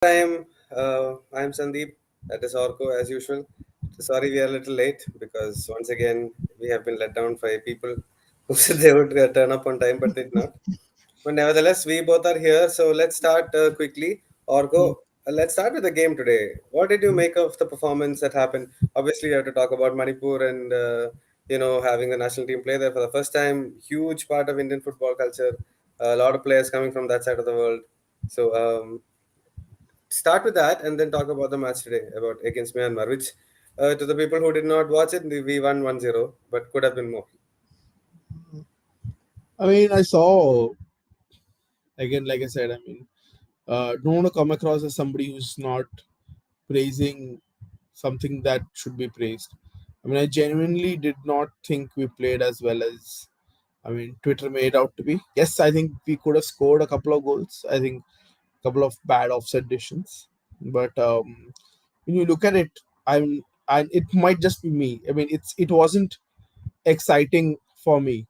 I'm Sandeep. That is Orko as usual. Sorry, we are a little late because once again we have been let down by people who said they would turn up on time but did not. But nevertheless, we both are here. So let's start quickly. Orko, let's start with the game today. What did you make of the performance that happened? Obviously, you have to talk about Manipur and having the national team play there for the first time. Huge part of Indian football culture. A lot of players coming from that side of the world. So start with that and then talk about the match today about against Myanmar, which to the people who did not watch it, we won 1-0, but could have been more. I mean, I saw again, like I said, don't want to come across as somebody who's not praising something that should be praised. I mean, I genuinely did not think we played as well as Twitter made out to be. Yes, I think we could have scored a couple of goals. I think a couple of bad offset decisions, but when you look at it, and it might just be me. I mean, it wasn't exciting for me,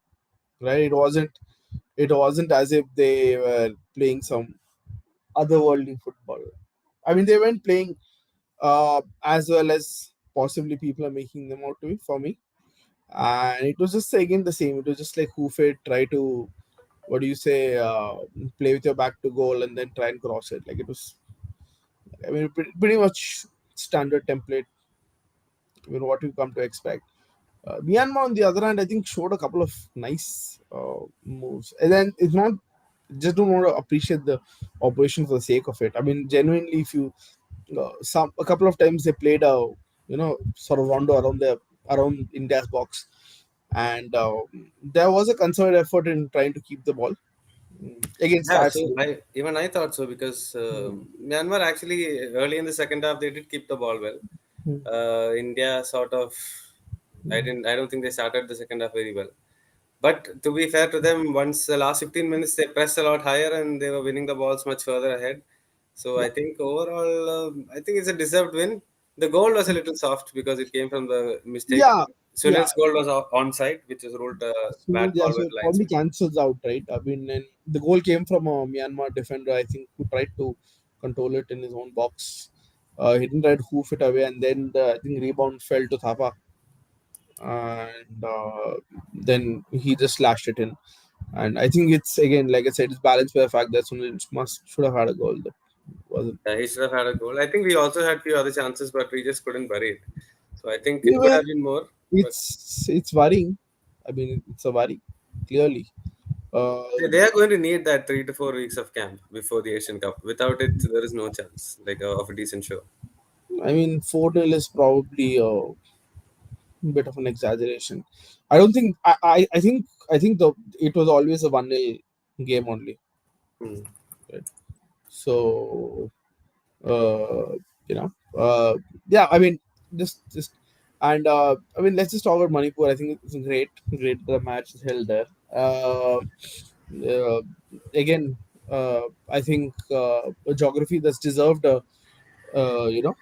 right? It wasn't as if they were playing some otherworldly football. I mean, they weren't playing as well as possibly people are making them out to be for me. And it was just again the same. It was just like hoof it, try to what do you say, play with your back to goal and then try and cross it. Like it was, I mean, pretty much standard template. What you come to expect. Myanmar, on the other hand, I think showed a couple of nice moves, and then it's not just don't want to appreciate the operation for the sake of it. I mean, genuinely, if you some a couple of times they played a sort of rondo around India's box, and there was a concerted effort in trying to keep the ball against Yeah, that so side. I thought so because Myanmar actually early in the second half they did keep the ball well. India sort of I don't think they started the second half very well. But to be fair to them, once the last 15 minutes they pressed a lot higher and they were winning the balls much further ahead. So Yeah, I think overall, I think it's a deserved win. The goal was a little soft because it came from the mistake. yeah, yeah. Sunil's goal was onside, which is ruled a So bad yeah, call by so it the probably linesman. cancels out, right? I mean, and the goal came from a Myanmar defender, I think, who tried to control it in his own box. He didn't try to hoof it away, and then the I think rebound fell to Thapa, and then he just slashed it in. And I think it's again, like I said, it's balanced by the fact that Sunil must should have had a goal that wasn't. Yeah, he should have had a goal. I think we also had few other chances, but we just couldn't bury it. So I think We it could were. have been more. But It's worrying. I mean, it's a worry, clearly. they are going to need that 3 to 4 weeks of camp before the Asian Cup. Without it, there is no chance like of a decent show. I mean, 4-0 is probably a bit of an exaggeration. I don't think. I think the it was always a 1-0 game only. Hmm. Right? So uh, you know, yeah. I mean, just and I mean, let's just talk about Manipur. I think it's great. The match is held there. Uh, Again, I think a geography that's deserved. You know,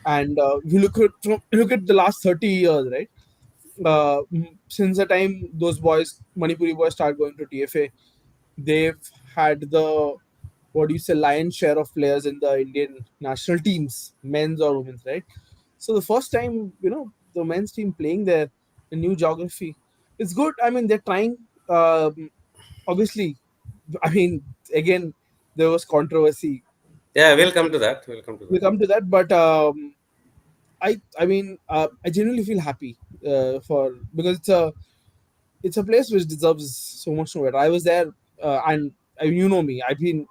and if you look at the last 30 years, right? Since the time those boys, Manipuri boys, start going to TFA, they've had the what do you say lion's share of players in the Indian national teams, men's or women's, right? So the first time the men's team playing there in new geography, it's good. I mean they're trying. Obviously, I mean again there was controversy. Yeah, we'll come to that. We'll come to We that. come to that, but I genuinely feel happy for because it's a place which deserves so much more. I was there, and you know me. I've been.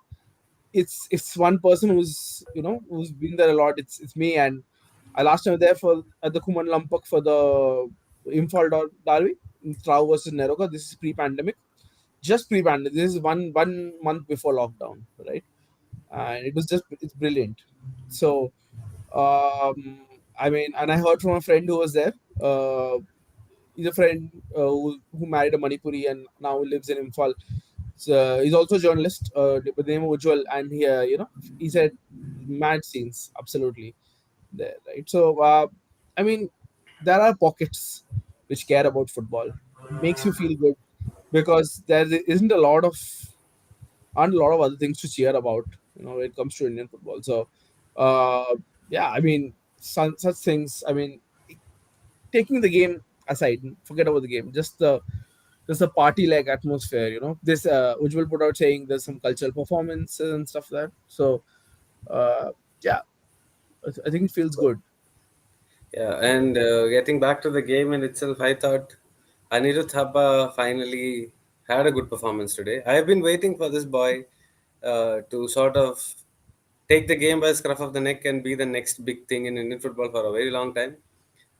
It's one person who's been there a lot. It's me, and I last time there for at the Kuman Lampak for the Imphal Derby, Trau versus Neroka. This is pre-pandemic, just pre-pandemic. This is one month before lockdown, right? And it's brilliant. So I mean, and I heard from a friend who was there. He's a friend who married a Manipuri and now lives in Imphal. So he's also a journalist with the name of Ujjwal, and he said mad scenes, absolutely there, right? So I mean, there are pockets which care about football. It makes you feel good because there isn't a lot of other things to cheer about, when it comes to Indian football. So Uh, yeah, I mean, such things. I mean, taking the game aside, forget about the game. Just the party like atmosphere. This Ujjwal put out saying there's some cultural performances and stuff like that. So uh, yeah, I think it feels good. Yeah, and getting back to the game in itself, I thought Anirudh Thapa finally had a good performance today. I have been waiting for this boy to sort of take the game by the scruff of the neck and be the next big thing in Indian football for a very long time.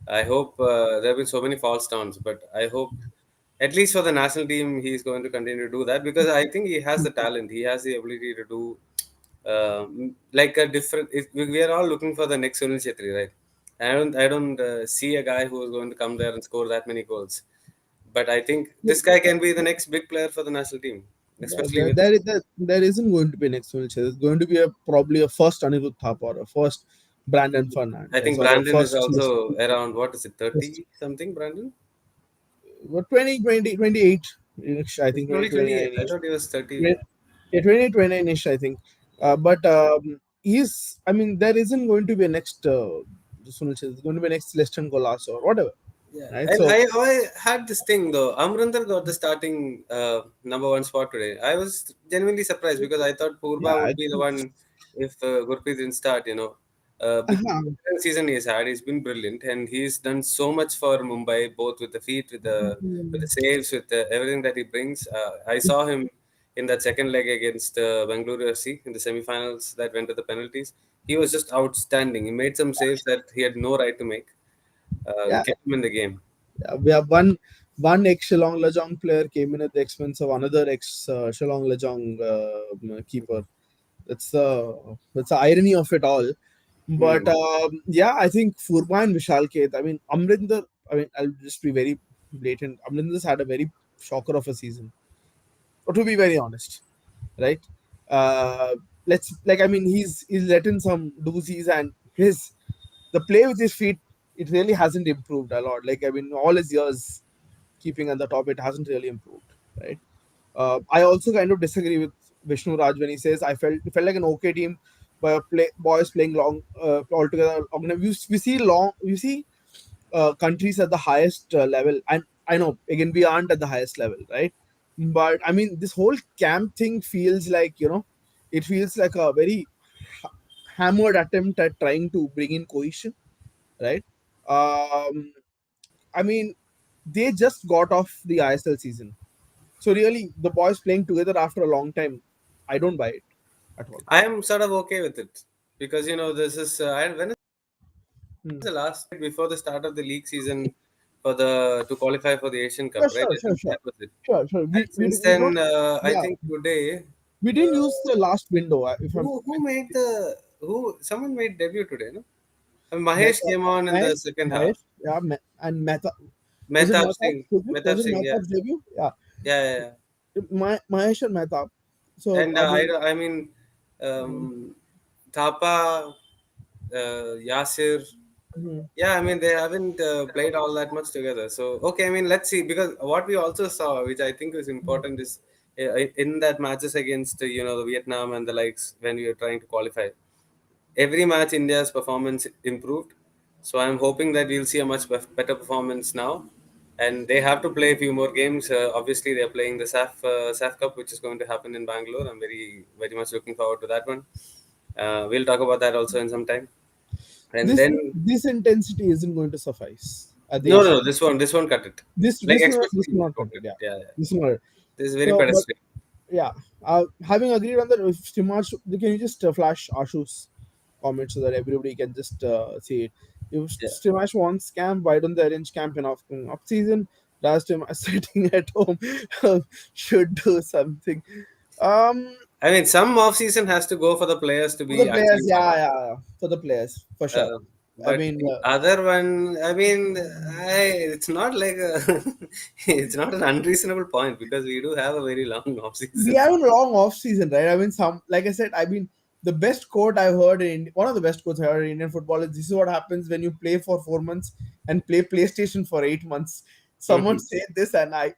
I hope there have been so many false starts, but I hope at least for the national team, he's going to continue to do that because I think he has the talent. He has the ability to do like a different. We are all looking for the next Sunil Chetri, right? I don't see a guy who is going to come there and score that many goals. But I think this guy can be the next big player for the national team, Yeah, especially with. there isn't going to be an exponential. There's going to be probably a first Anirudh Thapa or a first Brandon I Fernandez think or a Brandon is first also around what is it, first 30 something, Brandon? what 2028 ish, I It's think only 28. 2029 I ish. thought he was 30. Yeah, 2029 ish, I think. But he's, I mean, there isn't going to be a next Sunil Chhetri. There's going to be a next Leston Golas or whatever, Yeah, right? and So I had this thing though. Amrinder got the starting number one spot today. I was genuinely surprised because I thought yeah, Purba would be the one if Gurpreet didn't start. Because the season he's had, he's been brilliant, and he's done so much for Mumbai, both with the feet, with the saves, with everything that he brings. I saw him in that second leg against Bangalore FC in the semi-finals that went to the penalties. He was just outstanding. He made some saves that he had no right to make. yeah, Kept him in the game. yeah, we have one ex Shillong Lajong player came in at the expense of another ex Shillong Lajong keeper. That's the irony of it all. But Hmm. yeah, I think Furba and Vishal Keth. I mean, Amrinder. I mean, I'll just be very blatant. Amrinder's had a very shocker of a season. To be very honest, right? Uh, let's like I mean, he's let in some doozies, and his the play with his feet, it really hasn't improved a lot. Like I mean, all his years keeping at the top, it hasn't really improved, right? I also kind of disagree with Vishnu Raj when he says it felt like an okay team, but boys playing long altogether. We see countries at the highest level, and I know again we aren't at the highest level, right? But I mean, this whole camp thing feels like it feels like a very hammered attempt at trying to bring in cohesion, right? Um, I mean, they just got off the ISL season, so really, the boys playing together after a long time, I don't buy it at all. I am sort of okay with it because this is when is Hmm. the last before the start of the league season for the to qualify for the Asian Cup, Yeah, right? sure, I sure, think sure, that was it. sure. And since We then, don't. I Yeah, think today, we didn't use the last window. If I'm who made the who someone made debut today, no? Mahesh Mehta, came on in the Mahesh, second half. Mahesh, yeah, and Mehta. Was it Mehtab Mehtab's Singh, debut? Was Mehtab it Singh, yeah, Mehtab's debut? Yeah, yeah, yeah, yeah. Mahesh and Mehtab. So And I mean, I mean, um, Thapa, Yasir. mhm. Yeah, I mean they haven't played all that much together. So okay, I mean let's see because what we also saw, which I think is important, is in that matches against the Vietnam and the likes when we were trying to qualify. Every match India's performance improved, so I'm hoping that we'll see a much better performance now. And they have to play a few more games. Obviously, they're playing the SAF Cup, which is going to happen in Bangalore. I'm very much looking forward to that one. We'll talk about that also in some time. And this then this intensity isn't going to suffice at the no, Asian. this one cut it. Like This especially will this not one cut it. cut Yeah, it. Yeah, yeah. this will not. This is very So, but pedestrian. yeah, having agreed on that, if Stimash, can you just flash Ashu's comment so that everybody can just see it? If Yeah. Stimash wants camp, why don't they arrange camp in off season? Last time sitting at home should do something. Um, I mean, some off season has to go for the players to for the be players, actually yeah, formed. yeah, for the players for sure. Uh, I but mean, the other one, I mean, it's not like it's not an unreasonable point because we do have a very long off we season. have a long off season, right? I mean, like I said, I mean, the best quote I've heard in one of the best quotes I heard in Indian football is, "This is what happens when you play for 4 months and play PlayStation for 8 months." Someone Mhm. said this, and I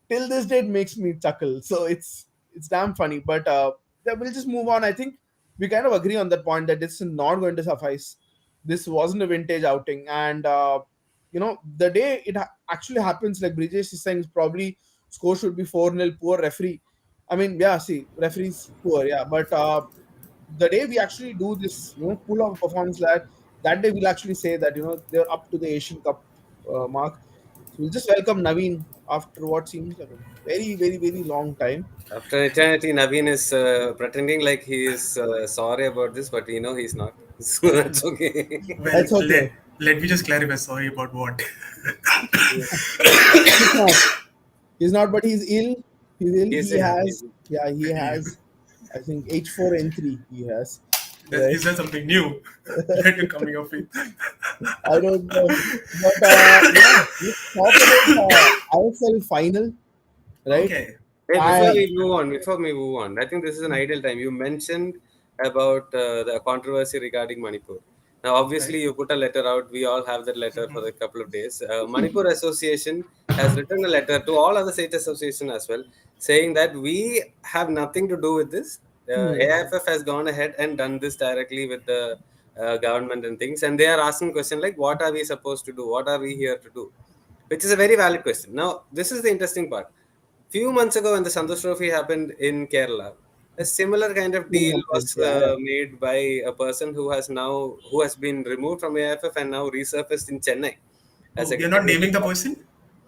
till this day it makes me chuckle. So it's damn funny. But yeah, we'll just move on. I think we kind of agree on that point that this is not going to suffice. This wasn't a vintage outing, and the day it actually happens, like Brijesh is saying, probably score should be 4-0. Poor referee. I mean, yeah, see, referee's poor, yeah, but the day we actually do this, pull off performance, that day we'll actually say that they're up to the Asian Cup mark. So we'll just welcome Naveen after what seems like a very, very, very long time. After eternity, Naveen is pretending like he is sorry about this, but we know he's not. So that's okay. Well, That's okay. let me just clarify. Sorry about what. He's not. He's not, but he's ill. He's ill. He's He in. has, yeah, he has, I think, H4N3 he has, right? Is that something new that you're coming up with? I don't know. But yeah, let's talk about ISL final, right? Okay. Hey, I before we move on, I think this is an ideal time. You mentioned about the controversy regarding Manipur. Now, Right. obviously, you put a letter out. We all have that letter for a couple of days. Manipur Association has written a letter to all other state association as well, saying that we have nothing to do with this. hmm, AIFF has gone ahead and done this directly with the government and things, and they are asking question like, what are we supposed to do? What are we here to do? Which is a very valid question. Now, this is the interesting part. Few months ago, when the Santosh Trophy happened in Kerala, a similar kind of many deal complaints. was Yeah, yeah. made by a person who has been removed from AIFF and now resurfaced in Chennai as Oh, we are not executive. naming the person?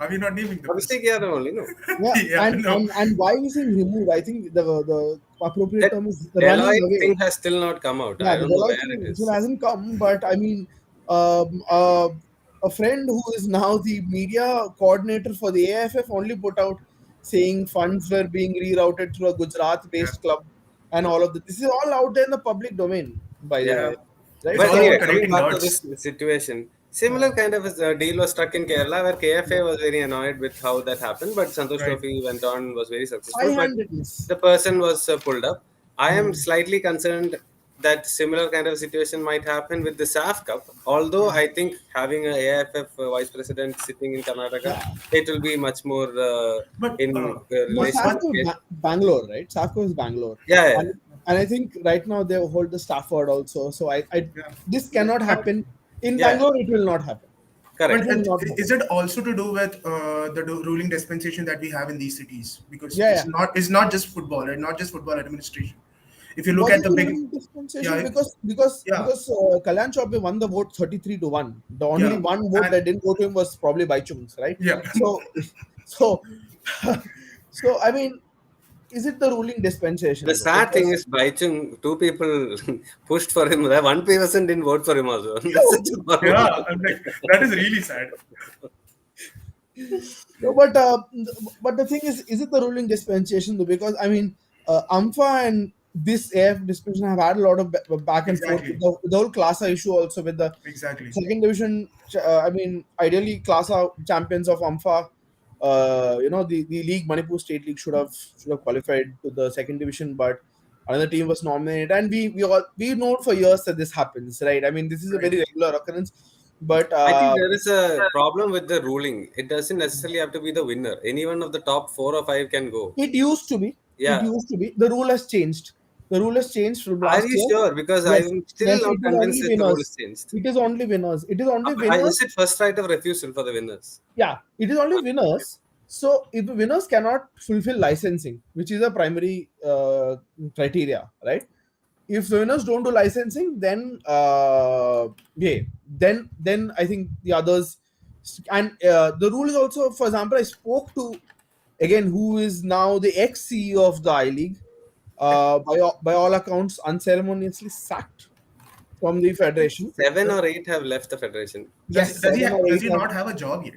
Are we not naming the person? Abhishek Yadav only, no. Yeah, Yeah, no. and why is he removed? I think the appropriate That term is running Deloitte away. thing has still not come out. Yeah, I the don't know Deloitte where it thing still is. hasn't come, but I mean, um, uh, a friend who is now the media coordinator for the AIFF only put out saying funds were being rerouted through a Yeah. Gujarat-based club and all of this. This is all out there in the public domain, by the Yeah. way, Yeah. right? It's But all So anyway, about coming connecting back to this dots. situation, similar yeah, kind of a deal was struck in Kerala where yeah. KFA was very annoyed with how that happened, but Santosh Right. Trophy went on, was very successful, but High-handedness. the person was pulled up. I am Hmm. slightly concerned that similar kind of situation might happen with the SAF Cup, although I think having a AIFF vice president sitting in Karnataka, Yeah. it will be much more But in No, relation to one, Safco is Bangalore, right? Safco is Bangalore, yeah, yeah, and I think right now they hold the Stafford also. So I yeah. this cannot But happen in yeah, Bangalore. It will not happen. It correct. but will not is happen. it also to do with the ruling dispensation that we have in these cities? Because Yeah, yeah. it's not just football, right? Not just football administration. If you look Was at it the a big, ruling yeah, dispensation? Because yeah, Kalyan Chaubey won the vote 33-1. The only yeah, one vote and that didn't go to him was probably by Chungs, right? yeah. So, so, so I mean, is it the ruling The dispensation though? sad thing Because is, Baichung, two people pushed for him. One person didn't vote for him also. That's such a horrible Yeah, I'm like, thing. that is really sad. no, but the thing is it the ruling dispensation though? Because I mean, Ampha and this AF dispensation have had a lot of back and forth with Exactly, the whole Klasa issue also with the exactly. second division. I mean, ideally, Klasa champions of Ampha. The league Manipur State League should have qualified to the second division, but another team was nominated, and we know for years that this happens, right? I mean, this is a Right. very regular occurrence, but I think there is a problem with the ruling. It doesn't necessarily have to be the winner. Any one of the top four or five can go. it used to be. It Yeah. used to be. The rule has changed. The rule has changed from Are last you year. sure? Because Yes, I'm still yes. not It is convinced only that the rule is winners. changed. It is only winners. It is only Is winners. it first right of refusal for the winners? Yeah, it is only winners. So if the winners cannot fulfill licensing, which is a primary criteria, right? If the winners don't do licensing, then yeah, then I think the others, and the rule is also, for example, I spoke to again who is now the ex CEO of the I League, by all accounts unceremoniously sacked from the federation. Seven Does, or eight have left the federation. Yes, does he seven or does eight he have. not have a job yet?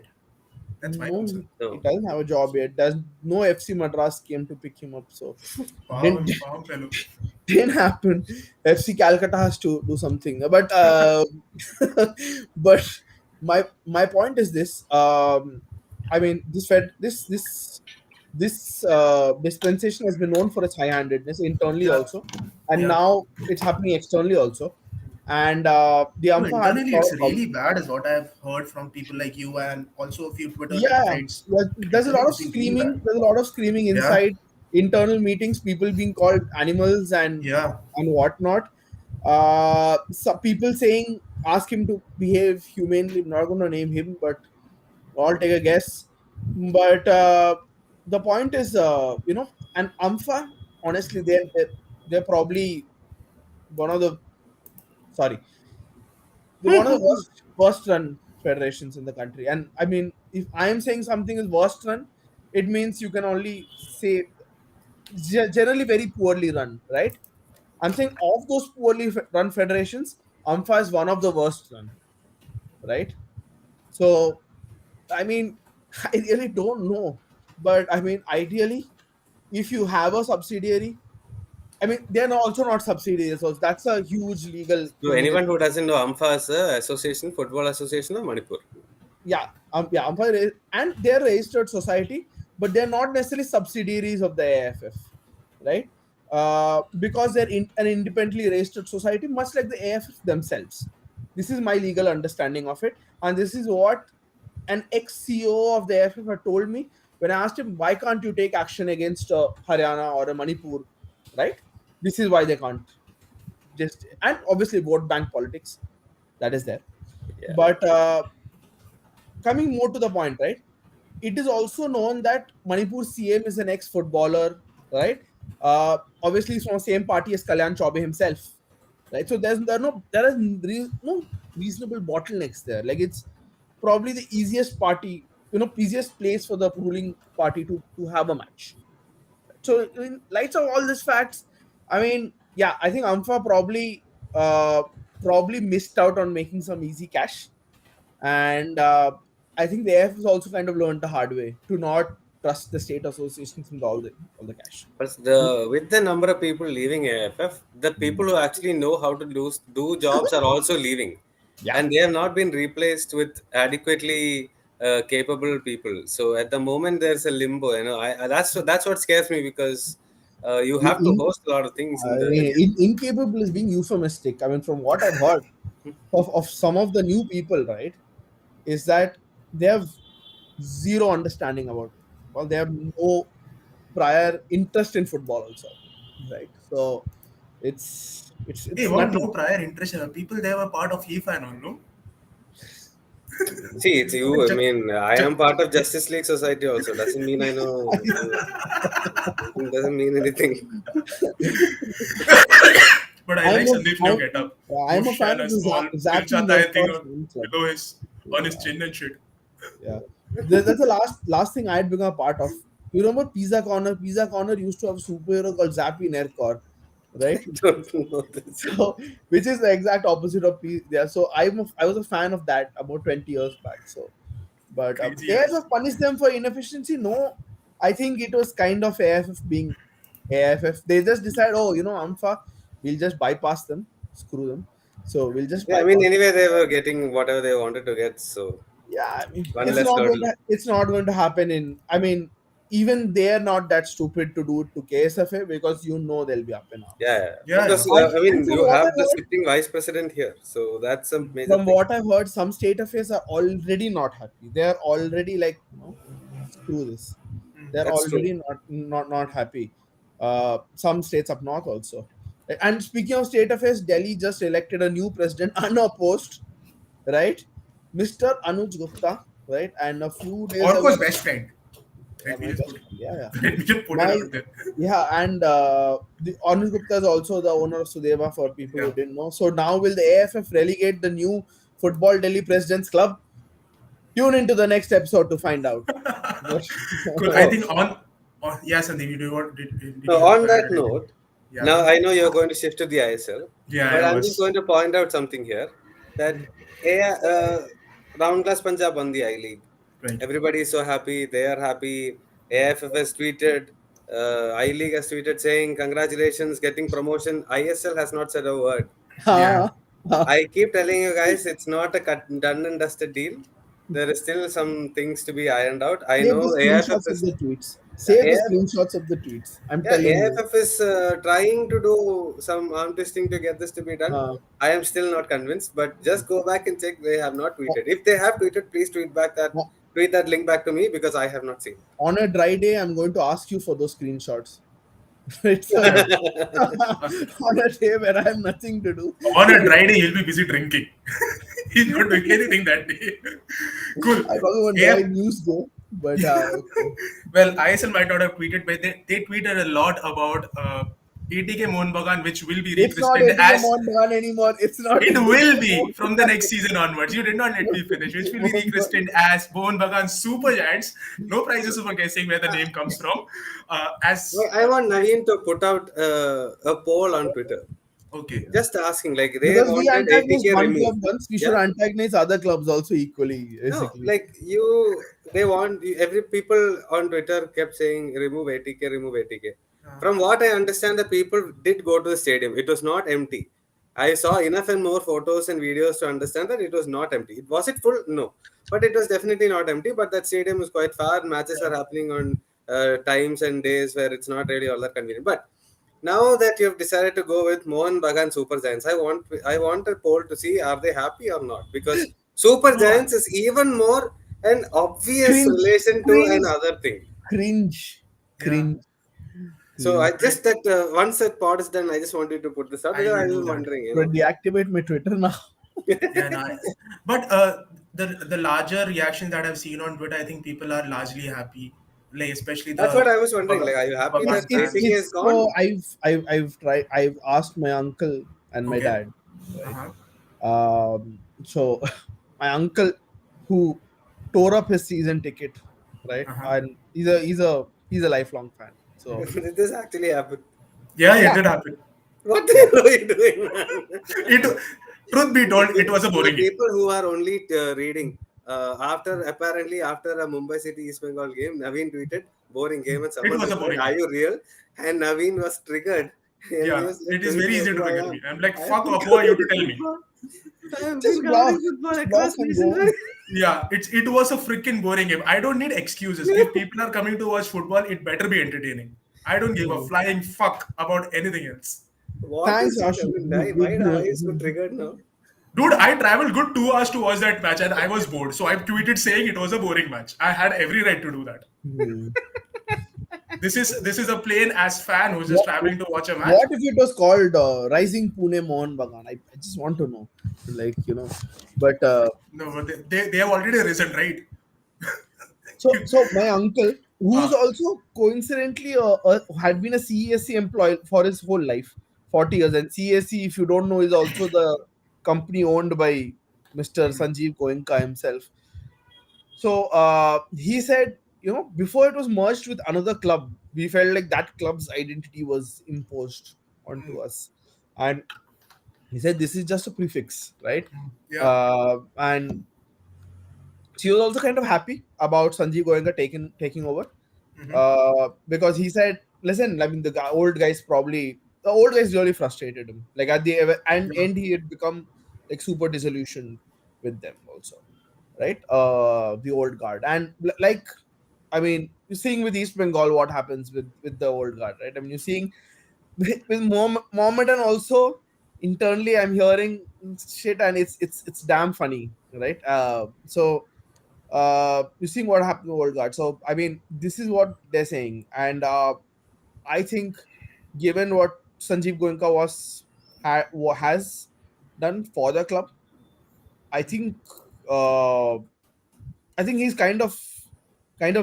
That's my No, concern. he No. doesn't have a job yet. Does no FC Madras came to pick him up, so didn't Wow, fellow. didn't happen. FC Calcutta has to do something, but but my point is this. I mean, this dispensation has been known for its high-handedness internally Yeah, also, and yeah. now it's happening externally also. And the No, Ampha has a internally lot it's of problems. really bad, is what I've heard from people like you and also a few Twitter Yeah, threads. there's a Internally, lot of it's been really bad. screaming. There's a lot of screaming Yeah, inside. internal meetings, people being called animals Yeah. and whatnot. Some people saying ask him to behave humanely. I'm not going to name him, but I'll take a guess. But the point is, and Ampha, honestly, they're probably one of the sorry, they're one of the worst run federations in the country. And I mean, if I am saying something is worst run, it means you can only say generally very poorly run, right? I'm saying of those poorly run federations, Ampha is one of the worst run, right? So I mean, I really don't know, but I mean, ideally, if you have a subsidiary, I mean, they're also not subsidiaries, so that's a huge legal So thing in it. anyone who doesn't know, AMFA is a association, football association of Manipur. Yeah, umpire and they're registered society, but they're not necessarily subsidiaries of the AIFF, right? Because they're an independently registered society, much like the AIFF themselves. This is my legal understanding of it, and this is what an ex-CEO of the AIFF had told me when I asked him, "Why can't you take action against Haryana or a Manipur?" Right? This is why they can't. Just and obviously vote bank politics that is there, Yeah. but coming more to the point, right? It is also known that Manipur CM is an ex-footballer, right? Obviously, he's from the same party as Kalyan Chaube himself, right? So no reasonable bottlenecks there. Like it's probably the easiest party, easiest place for the ruling party to have a match. So in lights of all these facts, I mean, yeah, I think Ampha probably missed out on making some easy cash, and I think the AF has also kind of learned the hard way to not trust the state associations with all the cash. But with the number of people leaving AFF, the people who actually know how to do jobs are also leaving, Yeah. and they have not been replaced with adequately capable people. So at the moment, there's a limbo. That's what scares me because you have to In, host a lot of things in I the mean, incapable is being euphemistic. I mean, from what I've heard of some of the new people, right, is that they have zero understanding about football. They have no prior interest in football, also, right? So Hey, it's what? nothing. No prior interest. People they were part of IFA and all, no? See, it's you. I Just, mean, I just, am part of Justice League Society also. Doesn't mean I know. It doesn't mean anything. but I I'm like a, Sandeep's new I'm, getup. I'm a Mush fan and of a the small Dil Zappy Chahta Red Hai thing Cross fan club. below his on his Yeah, chin and shit. yeah. That's the last thing I'd become a part of. You remember Pizza Corner? Pizza Corner used to have a superhero called Zappy Nerkor, right? I don't know this. So, which is the exact opposite of P. Yeah, so I was a fan of that about 20 years back. So, but Crazy AFF ass. punished them for inefficiency. No, I think it was kind of AFF being AFF. They just decide, oh, Ampha, we'll just bypass them, screw them. So we'll just Yeah, I mean, bypass. anyway, they were getting whatever they wanted to get. So Yeah, I mean, one less hurdle. it's not going to happen in. I mean, even they're not that stupid to do it to KSFA because they'll be up in Yeah, arms. yeah. Yeah, Because yeah. I And mean, you have the sitting vice president here, so that's a major from thing. what I've heard, some state affairs are already not happy. They're already like, screw this. They're That's true. already not happy. Some states up north also. And speaking of state affairs, Delhi just elected a new president unopposed, right? Mr. Anuj Gupta, right? And a few days ago, Orko's best friend. yeah, Let me my just best put friend, yeah, yeah. let me just put it My out there. yeah, and the Anuj Gupta is also the owner of Sudeva for people who Yeah. didn't know. So now will the AFF relegate the new Football Delhi Presidents Club? Tune into the next episode to find out. But, Cool. I Oh, think on yeah, Sandeep, you do what did now you have on to that add anything? note, Yeah. now I know you're going to shift to the ISL, Yeah, but I I'm just was. going to point out something here that Round Class Punjab won the I League. Right. Everybody is so happy. They are happy. AFF has tweeted. I League has tweeted saying congratulations, getting promotion. ISL has not said a word. Yeah. I keep telling you guys, it's not a done and dusted deal. There is still some things to be ironed out. I save the know AFF screenshots of is the tweets. Save the AF, screenshots of the tweets. I'm yeah, telling you. AFF is trying to do some arm twisting to get this to be done. Uh, I am still not convinced, but just go back and check. They have not tweeted. If they have tweeted, please tweet back that tweet that link back to me because I have not seen. On a dry day, I'm going to ask you for those screenshots. It's Yeah. on a day where I have nothing to do. On a dry day, he'll be busy drinking. He's not doing anything that day. Cool. I call it one dry AF, news day, but okay. well, ISL might not have tweeted, but they tweeted a lot about ATK Mohun Bagan, which will be It's not rechristened ATK as. Mohun Bagan anymore. It's not It ATK will be Mohun from the next season onwards. You did not let me finish. Which will be Bagan. rechristened as Mohun Bagan Super Giants. No prizes for guessing where the name comes from. As I want Naveen to put out a poll on Twitter. okay, Just asking, like they Because we wanted antagonize 80K one removed. club once, we should Yeah. antagonize other clubs also equally, No, basically. like they want every people on Twitter kept saying remove ATK, remove ATK. From what I understand, the people did go to the stadium. It was not empty. I saw enough and more photos and videos to understand that it was not empty. Was it full? No, but it was definitely not empty. But that stadium was quite far. Matches are happening on times and days where it's not really all that convenient. But now that you've decided to go with Mohan Bagan Super Giants, I want a poll to see are they happy or not, because Super no, Giants is even more an obvious Cringe, relation to cringe, another thing. cringe, yeah, cringe, So I cringe. right. just that once that pod is done, I just wanted to put this out I because I will was do that. wondering, But deactivate my Twitter now. Yeah, nice. But the larger reaction that I've seen on Twitter, I think people are largely happy, like especially That's what the I was wondering. Like, are you happy It's that Bagan it's ATK fans. is it's gone? so I've asked my uncle and my Okay. dad, right? Uh-huh. So my uncle who tore up his season ticket, right? Uh-huh. And he's a lifelong fan. So Did this actually happen? Yeah, it yeah, did happen. What the yeah. hell are you doing, man? It, truth be The told, it people, was a the boring game. people who are only reading after a Mumbai City East Bengal game, Naveen tweeted boring game and It someone was a replied, boring "Are game. you real?" And Naveen was triggered and he Yeah, was like, it "Do is you very know easy to who I trigger me. am? I'm like, I have fuck been off. Who are you to covering tell me? football. I have Just been covering block, football just block across and go. nations." Yeah, it was a freaking boring game. I don't need excuses. If people are coming to watch football, it better be entertaining. I don't give a Hmm. flying fuck about anything else. What Thanks, is it? I Ashu. mean, why are you so triggered now? Dude, I traveled good 2 hours to watch that match and I was bored. So I tweeted saying it was a boring match. I had every right to do that. Hmm. This is a plain as fan who's just What, traveling to watch a match. what if it was called Rising Pune Mohan Bagan? I just want to know, like but No, but they have already risen, right? so my uncle, who's Ah, also coincidentally had been a CESC employee for his whole life, 40 years, and CESC, if you don't know, is also the company owned by Mr. Sanjeev Goenka himself. So he said, before it was merged with another club, we felt like that club's identity was imposed onto us, and he said this is just a prefix, right? yeah. And she was also kind of happy about Sanjeev Goenka taking over, Hmm. because he said, "Listen, I mean, old guy's probably the old guy's really frustrated him. Like at the Yeah. end, he had become like super disillusioned with them also, right? The old guard, and like, I mean, you're seeing with East Bengal what happens with the old guard, right? I mean, you're seeing with Mohammedan also internally. I'm hearing shit, and it's damn funny, right? You're seeing what happened to old guard. So I mean, this is what they're saying, and I think given what Sanjeev Goenka has done for the club, I think uh, I think he's kind of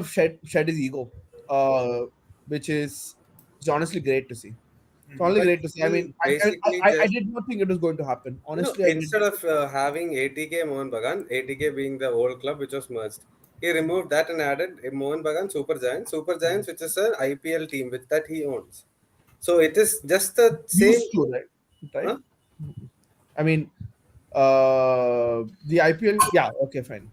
shed his ego, uh, which is it's honestly great to see. It's only But great to see. I he mean, basically I just did not think it was going to happen. Honestly, I did instead not. of having ATK Mohan Bagan, ATK being the old club which was merged, he removed that and added a Mohan Bagan Super Giants, which is an IPL team which that he owns. So it is just the same. Used to, right? Right. Huh? I mean, the IPL. Yeah. Okay. Fine.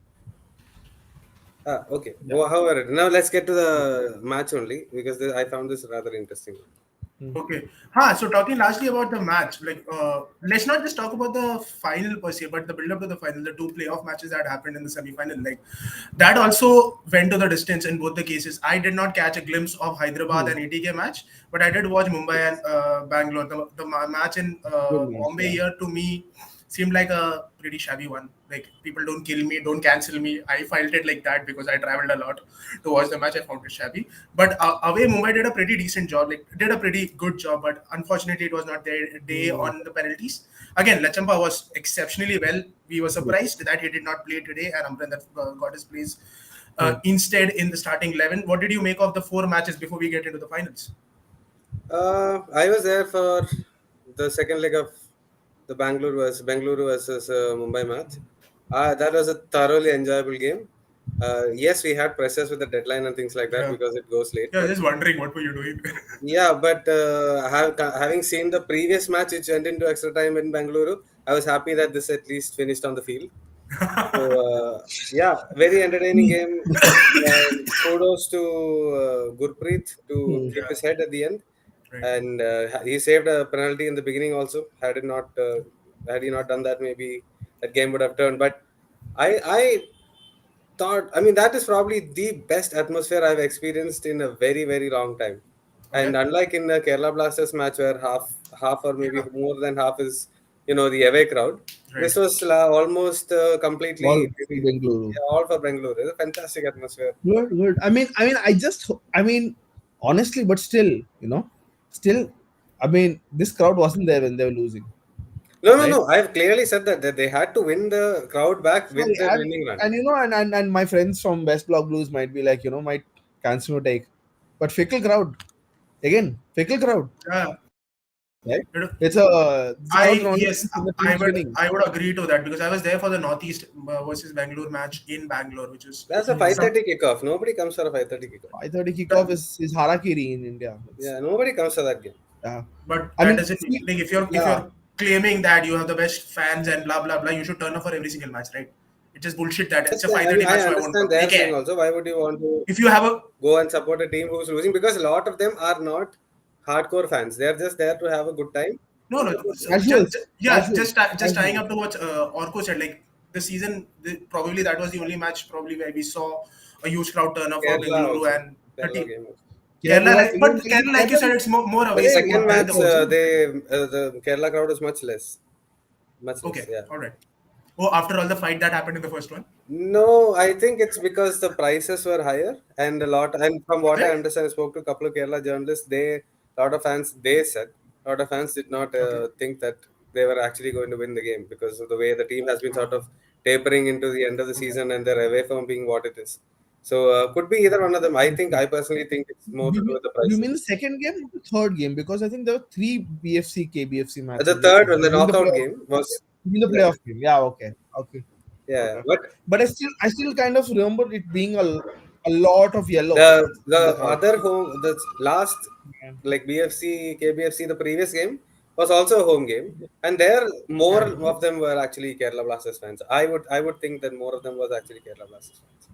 Okay. Yeah. Well, however, now let's get to the match only because I found this rather interesting. Hmm. Okay. So talking largely about the match, like let's not just talk about the final per se, but the build up to the final, the two playoff matches that happened in the semi-final, like that also went to the distance in both the cases. I did not catch a glimpse of Hyderabad Hmm. and ATK match, but I did watch Mumbai and Bangalore. The match in Good match. Bombay Yeah. here to me seemed like a pretty shabby one. Like people don't kill me, don't cancel me. I felt it like that because I traveled a lot to watch the match. I found it shabby. But away Mumbai did a pretty decent job. Like did a pretty good job. But unfortunately, it was not their day Mm, on the penalties. Again, Lachampa was exceptionally well. We were yeah, surprised that he did not play today, and Amrinder got his place mm. instead in the starting 11. What did you make of the four matches before we get into the finals? I was there for the second leg of the Bangalore versus Mumbai match. That was a thoroughly enjoyable game. Yes, we had pressures with the deadline and things like that Yeah. because it goes late. Yeah, But just wondering what were you doing? yeah, but having seen the previous match, which went into extra time in Bangalore, I was happy that this at least finished on the field. So yeah, very entertaining game. Kudos to Gurpreet to Mm. keep Yeah, his head at the end, right. and he saved a penalty in the beginning also. Had he not done that, maybe that game would have turned. But I thought, I mean, that is probably the best atmosphere I've experienced in a very very long time. And Okay. unlike in the Kerala Blasters match where half or maybe Yeah, more than half is the away crowd, right. this was almost All completely for Bengaluru. yeah, all for Bangalore. It's a fantastic atmosphere. Good, good. I mean, honestly, but still, still, I mean, this crowd wasn't there when they were losing, No, no, right? no. I've clearly said that they had to win the crowd back with Sorry, their winning run. and my friends from West Block Blues might be like, might cancel your take, but fickle crowd again, fickle crowd, Yeah. right? You know, This crowd can I only yes, exist when the I team's would winning. I would agree to that because I was there for the Northeast versus Bangalore match in Bangalore, which is That's a some 5:30 kickoff. Nobody comes for a 5:30 kickoff. 5:30 that, kickoff is harakiri in India. Yeah, nobody comes for that game. Uh, but I that mean, doesn't see, like if yeah, you're claiming that you have the best fans and blah blah blah, you should turn up for every single match, right? It's just bullshit that it's Yes, a I mean, 5:30 I match, so I won't understand come. their Okay. thing also. Why would you want to If you have a go and support a team who's losing? Because a lot of them are not hardcore fans. They're just there to have a good time. no, no, casuals, yeah, casuals, just tying casuals. up to what Orko said, like the season, probably that was the only match probably where we saw a huge crowd turn up for Kerala Bengaluru also. and Kerala 30. game also. Kerala, Kerala, but even Kerala, like you Kerala said, it's more The away second than match, the home. the Kerala crowd was much less. Much less, Okay, yeah. all right. Oh, after all the fight that happened in the first one, No, I think it's because the prices were higher and a lot. And from what I okay, understand, I spoke to a couple of Kerala journalists. Lot of fans, they said, a lot of fans did not okay, think that they were actually going to win the game because of the way the team has been sort uh, of tapering into the end of the okay, season and their away form being what it is. So could be either one of them. I personally think it's more to do with the You prices. mean the second game or the third game? Because I think there were three BFC KBFC The matches that third time. one, the You mean the knockout playoff? game was, You mean the yeah, playoff game? Yeah. Okay. Okay. yeah. Okay. But But I still kind of remember it being a lot of yellow the in the crowd. other home, the last Yeah. like BFC KBFC, the previous game was also a home game, and there more yeah. of them were actually Kerala Blasters fans. I would think that more of them was actually Kerala Blasters fans.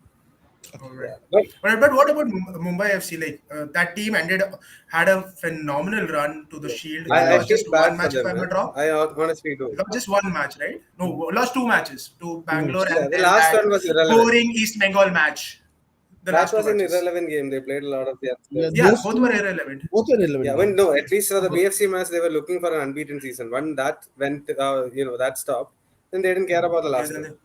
All right. Yeah, but But what about Mumbai FC? Like that team had a phenomenal run to the Shield. They I lost feel just bad one for match, if them, I'm man. not wrong. I honestly do. Lost just one match, right? No, lost two matches to Mm. Bangalore Yeah, and the then last that one was irrelevant. boring East Bengal match. The That last two was an matches. irrelevant game. They played a lot of the Yeah, youngsters. Yeah, those both were two, irrelevant. both are relevant Yeah, when games. no, at least for the Both. BFC match, they were looking for an unbeaten season. When that went, that stopped, then they didn't care about the Yeah, last one.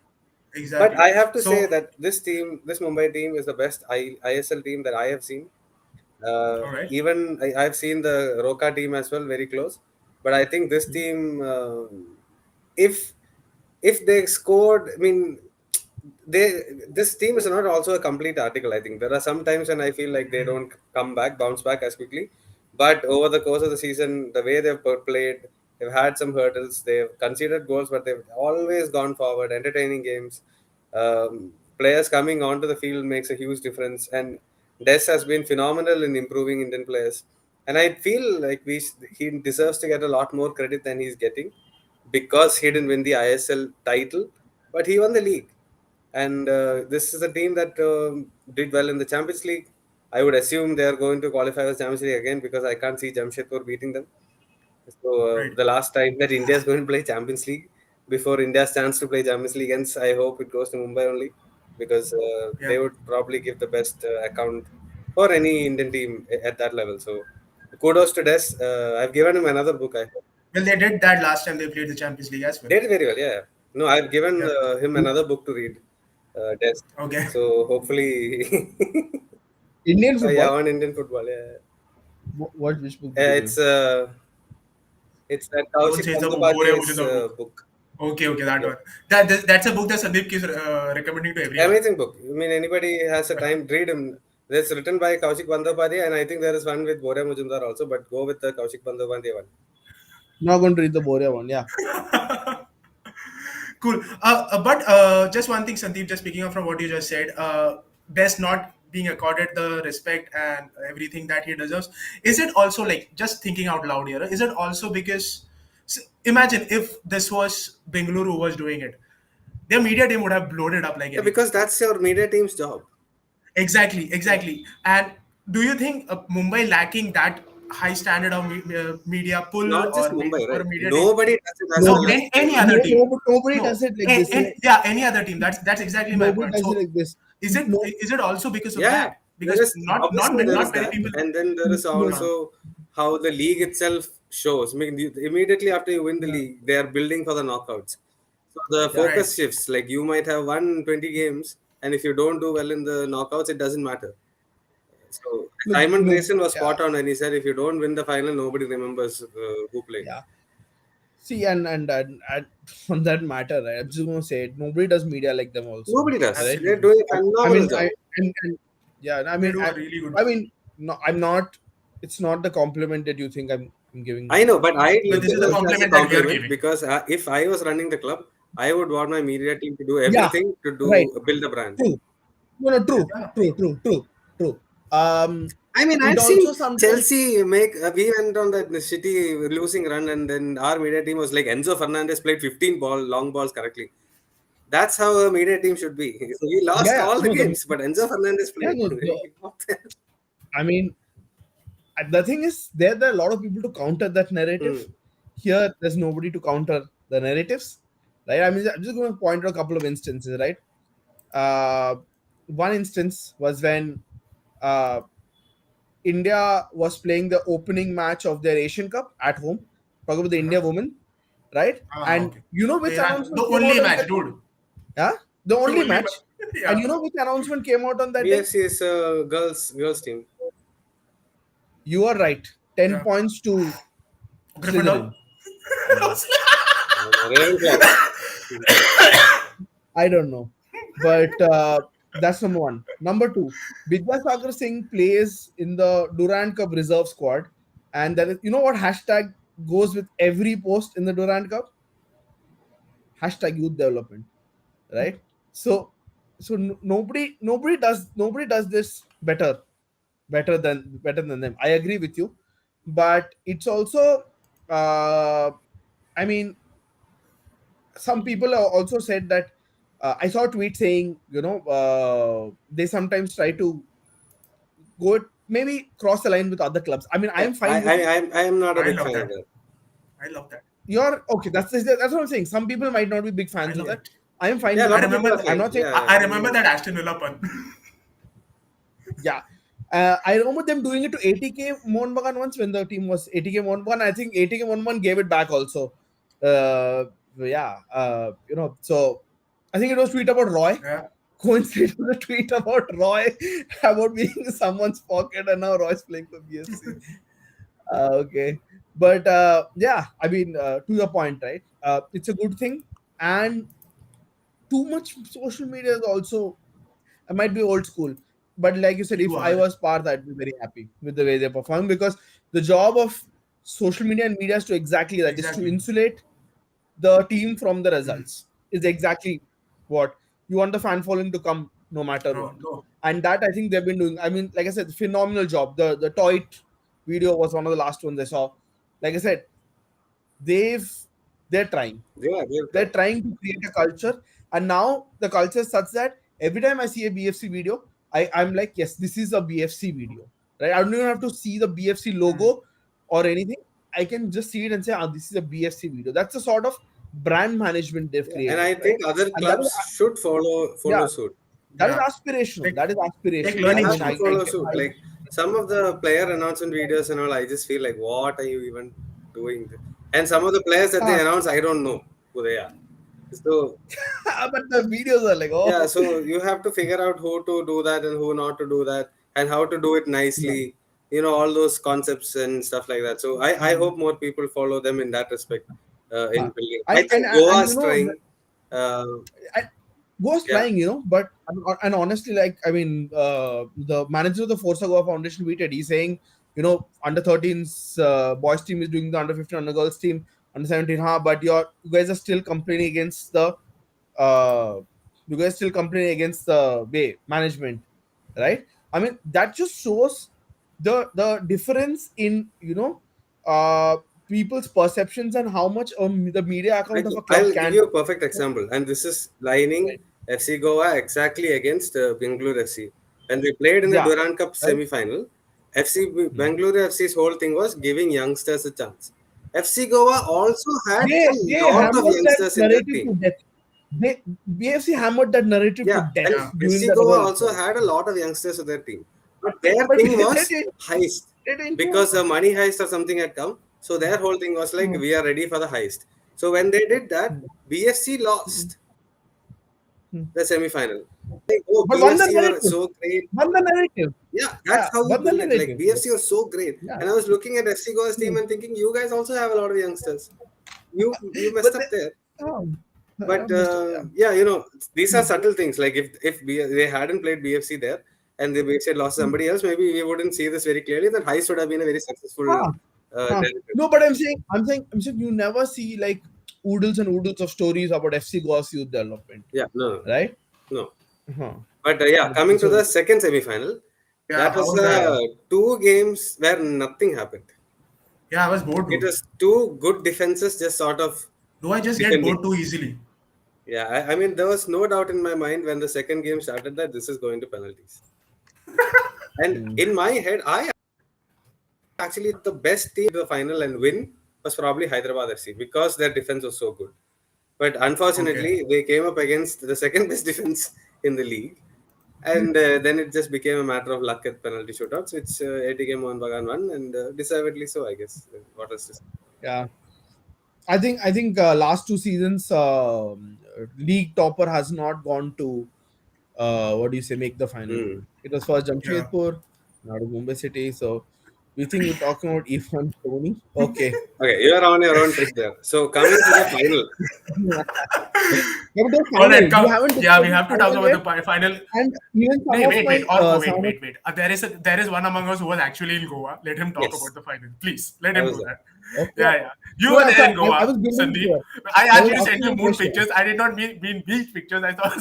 But exactly. I have to say So, that this Mumbai team is the best ISL team that I have seen. all right. Even I've seen the Roka team as well, very close. But I think this Mhm. team, if if they scored, I mean, they this team is not also a complete article. I think there are some times when I feel like they don't come back, bounce back as quickly. But over the course of the season, the way they've played, they've had some hurdles. They've conceded goals, but they've always gone forward, entertaining games. Players coming onto the field makes a huge difference, and Des has been phenomenal in improving Indian players. And I feel like he deserves to get a lot more credit than he's getting because he didn't win the ISL title, but he won the league. And this is a team that did well in the Champions League. I would assume they are going to qualify for Champions League again because I can't see Jamshedpur beating them. So Right. the last time that India is going to play Champions League, before India's chance to play Champions League ends, I hope it goes to Mumbai only because Yeah. they would probably give the best account for any Indian team at that level. So kudos to Des. I've given him another book. I hope. Well, they did that last time they played the Champions League as well. Did very well, yeah. No, I've given Yeah. him another book to read, test. Okay. So hopefully, Indian yeah, football. on Indian football, yeah. What which book did you give? It's that Don't Kaushik say the book. Bore mujhe Bandyopadhyay's the book. book. Okay, that Yeah. one. That's a book that Sandeep keeps recommending to everyone. Amazing book. I mean, anybody has a time, read him. It's written by Kaushik Bandyopadhyay, and I think there is one with Bore Mujumdar also, but go with the Kaushik Bandyopadhyay one. Not going to read the Boria one. Yeah. Cool. But just one thing, Sandeep, just picking up from what you just said, Des not being accorded the respect and everything that he deserves. Is it also like, just thinking out loud here, is it also because, imagine if this was Bengaluru who was doing it, their media team would have blown it up like Yeah, anything. because that's your media team's job. Exactly. And do you think Mumbai lacking that high standard of media pull Not just or Mumbai, or right? a media team? Nobody does it as No, well as any other team. Nobody No, does it like this. yeah, any other team. That's exactly my Nobody point. does it So, like this. is it No, is it also because of Yeah, that? there Because is obviously there is not many that, people. and then there is no. also how the league itself shows. I mean, immediately after you win the league, they are building for the knockouts. So the Yeah. Right. focus shifts. Like you might have won 20 games, and if you don't do well in the knockouts, it doesn't matter. So Simon Look, Grayson was yeah, spot on when he said, if you don't win the final, nobody remembers who played. yeah. See, and on that matter, right, I'm just going to say it. Nobody does media like them, also. Nobody does. Right? They're Absolutely. doing a I phenomenal mean, job. yeah. They do a really good I job. mean, no, I'm not. It's not the compliment that you think I'm giving. I know, but I But look this at is the it as a compliment that we are compliment giving. because if I was running the club, I would want my media team to do Yeah. everything to Right. build a brand. True. No. True. Yeah. True. I mean, It I've seen also sometimes. Chelsea make. We went on that shitty losing run, and then our media team was like Enzo Fernandez played 15 long balls correctly. That's how a media team should be. So we lost Yeah. all the No. games, but Enzo Fernandez Yeah. played. No. What the hell? I mean, the thing is, there are a lot of people to counter that narrative. Here, there's nobody to counter the narratives, right? I mean, I'm just going to point out a couple of instances, right? One instance was when India was playing the opening match of their Asian Cup at home. Talk about the India women, right? And Okay. you know which The announcement came only out on match, that? dude. Yeah, the The only only match. Yeah. And you know which announcement came out on that day? BFC is a girls team. You are right. 10 Yeah. points to Gryffindor. Slytherin. Ravenclaw. I don't know. But that's number one. Number two, Vidyasagar Singh plays in the Durand Cup reserve squad. And there is, you know what hashtag goes with every post in the Durand Cup? Hashtag youth development. Right? So nobody does this better than them. I agree with you. But it's also I mean, some people also said that I saw a tweet saying, they sometimes try to maybe cross the line with other clubs. I mean, I Yeah, am fine with it. I am not a I big love fan of that. that. I love that. You're okay. That's what I'm saying. Some people might not be big I fans of love that. it. I am fine Yeah, a with lot I it. of people remember are I'm fine. not saying, Yeah, I remember that Aston Villa pun. yeah. I remember them doing it to ATK Mohun Bagan once when the team was ATK Mohun Bagan. I think ATK Mohun Bagan gave it back also. Yeah. So I think it was tweet about Roy. Yeah. Coincided with a tweet about Roy about being in someone's pocket, and now Roy's playing for BFC. Okay. But yeah, I mean, to your point, right? It's a good thing. And too much social media is also, I might be old school, but like you said, if You I are. was part, I'd be very happy with the way they perform, because the job of social media and media is to exactly that, is to Exactly. insulate the team from the results. Is exactly what you want the fan following to come no matter what. No. And that I think they've been doing. I mean, like I said, phenomenal job. The toy video was one of the last ones I saw. Like I said, they've they're trying. they're They're fine. trying to create a culture, and now the culture is such that every time I see a BFC video, I'm like, yes, this is a BFC video, right? I don't even have to see the BFC logo or anything. I can just see it and say, this is a BFC video. That's the sort of brand management they've Yeah, and created, I right? think other And that is, clubs should follow yeah, suit. that is Yeah. aspirational. Like- That is like aspirational. They learning I have mean, to from. I follow get suit. Like some of the player announcement videos and all, I just feel like, what are you even doing? And some of the players that they Ah, announce, I don't know who they are. So but the videos are like, yeah, oh, so you have to figure out who to do that and who not to do that, and how to do it yeah. nicely. All those concepts and stuff like that. So I hope more people follow them in that respect. In Ah. building, I And, think and Goa's you know, trying. Uh, I, Go's yeah, trying, but and honestly, like I mean, the manager of the Forza Goa Foundation tweeted, he's saying, under 13's boys team is doing the under 15 under girls team, under 17, but you guys are still complaining against the uh, way management, right? I mean, that just shows the difference in uh people's perceptions and how much the media account of a club I'll give can. you a perfect example, and this is lining Right. FC Goa exactly against Bangalore FC. When we played in the Yeah. Durand Cup Right. semi-final, FC Hmm. Bangalore FC's whole thing was giving youngsters a chance. FC Goa also had a They lot of hammered that youngsters in their narrative to team. death. BFC hammered that narrative to Yeah, death and Yeah. during FC that Goa whole. also had a lot of youngsters in their team. But their But thing was didn't. heist They didn't show. because a money heist or something had come. So their whole thing was like, Hmm. we are ready for the heist. So when they did that, Hmm. BFC Hmm. lost Hmm. the semi-final. Like, oh, But won the BFC were narrative. so great. Won the narrative. Yeah, that's Yeah, how you won the build it. Like narrative. BFC was so great. Yeah. And I was looking at FC Goa's team Hmm. and thinking, you guys also have a lot of youngsters. You But messed up there. oh, But yeah. yeah, these are subtle things. Like if they hadn't played BFC there and the BFC had lost to somebody else, maybe we wouldn't see this very clearly. That heist would have been a very successful Huh. Huh. narrative. No, but I'm saying you never see like oodles and oodles of stories about FC Goa's youth development, Yeah, no, right? no. Huh. But yeah, coming to So the second semi-final, Yeah. that How was was that? two games where nothing happened. Yeah, I was bored It too. was two good defenses just sort of Do I just get defending. bored too easily? Yeah, I mean, there was no doubt in my mind when the second game started that this is going to penalties. And hmm. in my head, I actually the best team to the final and win was probably Hyderabad FC because their defense was so good. But Okay. unfortunately, they came up against the second best defense in the league. And then it just became a matter of luck at penalty shootouts, which ATK Mohan Bagan won, and deservedly so, I guess. What else to say? Yeah, I think last two seasons league topper has not gone to what do you say, make the final. Hmm. It was first Yeah. Jamshedpur, now to Mumbai City. So we think we're talking about Irfan Tony. Okay. Okay, you are on your own trip there. So coming to the final, Yeah, but the All right, final, we come. haven't Yeah, discussed we the have to talk final about yet, the final. and even Hey, wait, wait, Orko, wait, some of wait, wait. There is one among us who was actually in Goa. Let him talk yes, about the final, please. Let I him was do there. that. okay. Yeah, yeah. You No, were yeah, there so in I Goa, was building Sandeep. to it. I I asked was you to send asking me a mood question. pictures. I did not mean beach pictures. I thought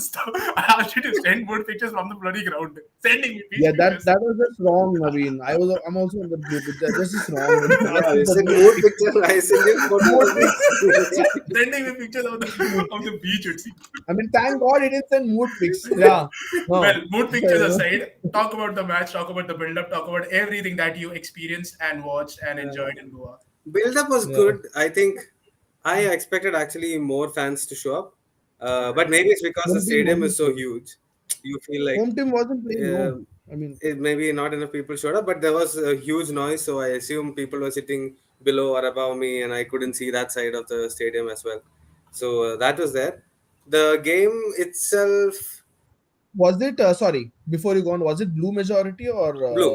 I asked you to send mood pictures from the bloody ground. Sending me beach Yeah, that pictures. that was just wrong, Naveen. I'm also in the group. This is wrong. When you're Yeah, asking you for said mood mood pics, picture. I sent you photos mood of the pics. Sending me pictures of the beach, it seems. I mean, thank God he didn't send mood pics. Yeah. Well, No. mood pictures aside, talk about the match, talk about the build-up, talk about everything that you experienced and watched and enjoyed in Goa. build up was Yeah. good. I think I expected actually more fans to show up, Okay. but maybe it's because the Home team stadium is wasn't so playing. huge. You feel like Home team wasn't playing. No. uh, I mean, maybe not enough people showed up, but there was a huge noise, so I assume people were sitting below or above me, and I couldn't see that side of the stadium as well. So that was there. The game itself, was it? Sorry, before you go on, was it blue majority or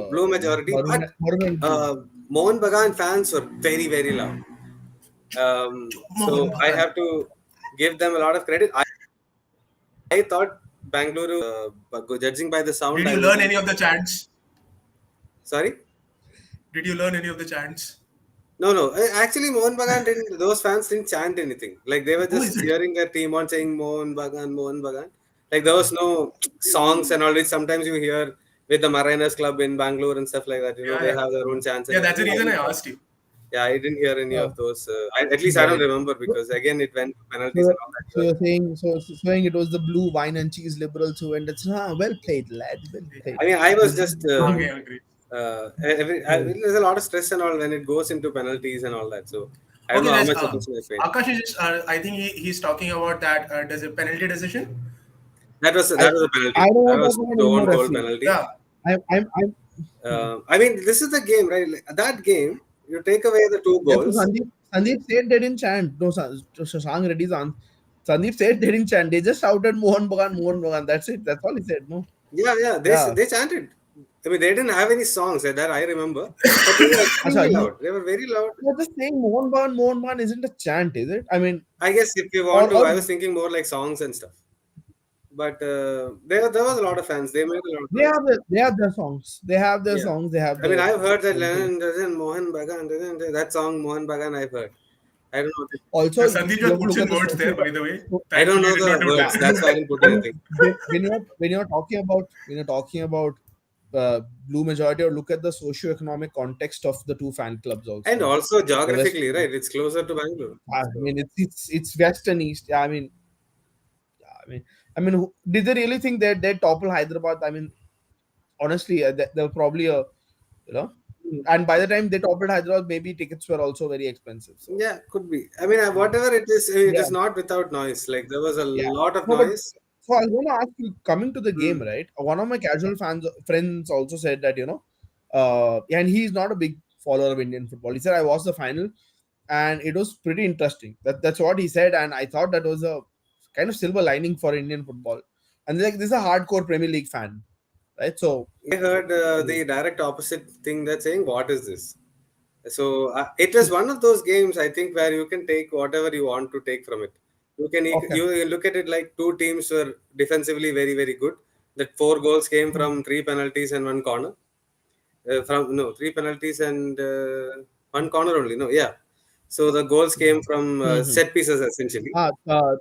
blue majority, maroon, but maroon and blue? Mohan Bagan fans were very, very loud. So Mohan I Bagan. have to give them a lot of credit. I thought Bangalore, but judging by the sound, Did I you was learn any of the chants? sorry. Did you learn any of the chants? No, no. Actually, Mohan Bagan didn't. Those fans didn't chant anything. Like they were Oh, is just it? cheering their team on, saying Mohan Bagan, Mohan Bagan. Like there was no songs and all this. Sometimes you hear with the Mariners Club in Bangalore and stuff like that. Yeah, They yeah. have their own chants and Yeah, that's the everything. reason I asked you. Yeah, I didn't hear any Uh, of those. At least I don't right. remember So, because again it went to penalties so, and all so that. you're saying it was the blue wine and cheese liberals who went. It's well played, lads. Well played. I mean, I was Good. just Okay, agree. Yeah. there's a lot of stress and all when it goes into penalties and all that. So I don't Okay, know how let's. much attention I paid. Akash is just. I think he's talking about that. Does a penalty decision? I That was a penalty. I don't That want to was talk about the any own more goal referee. penalty. Yeah. I'm I mean, this is the game, right? Like, that game, you take away the two yeah. So goals. Sandeep, Sandeep said they didn't chant. No, Shashank Reddy's on. Sandeep said they didn't chant. They just shouted Mohan Bagan, Mohan Bagan. That's it. That's all he said. No. Yeah, yeah, Yeah. they chanted. I mean, they didn't have any songs that I remember, but they were Acha, extremely loud. They were very loud. you're just saying Mohan Bagan isn't a chant, is it? I mean, I guess if you want to, or I was thinking more like songs and stuff. But there was a lot of fans. They made a lot of noise. they have their songs. They have their Yeah. songs. They have I mean, their I've heard that everything. Mohan Bagan, that song Mohan Bagan. I've heard. I don't know. Also, Yeah, Sandeep you just have to puts look in at the words there, socio. by the way. So, I don't Thankfully, know he did not the do words. that. That's why I didn't put anything. When you're talking about blue majority, or look at the socio-economic context of the two fan clubs And also. also The West, geographically, right? It's closer to Bangalore. I So, mean, it's West and East. Yeah, I mean, did they really think that they topple Hyderabad? I mean, honestly, they were probably you know, and by the time they toppled Hyderabad, maybe tickets were also very expensive. So yeah, could be. I mean, whatever it yeah, is not without noise. Like there was a yeah. lot of No, but noise. so I was going to ask you, coming to the game, Hmm. right? One of my casual friends also said that and he's not a big follower of Indian football. He said I watched the final, and it was pretty interesting. That's what he said, and I thought that was a kind of silver lining for Indian football. And like, this is a hardcore Premier League fan, right? So I heard the direct opposite thing that's saying, "What is this?" So it was one of those games I think where you can take whatever you want to take from it. okay. You look at it like two teams were defensively very very good. That four goals came Hmm. from three penalties and one corner. From no three penalties and one corner only. No, yeah. So the goals came from Hmm. set pieces essentially.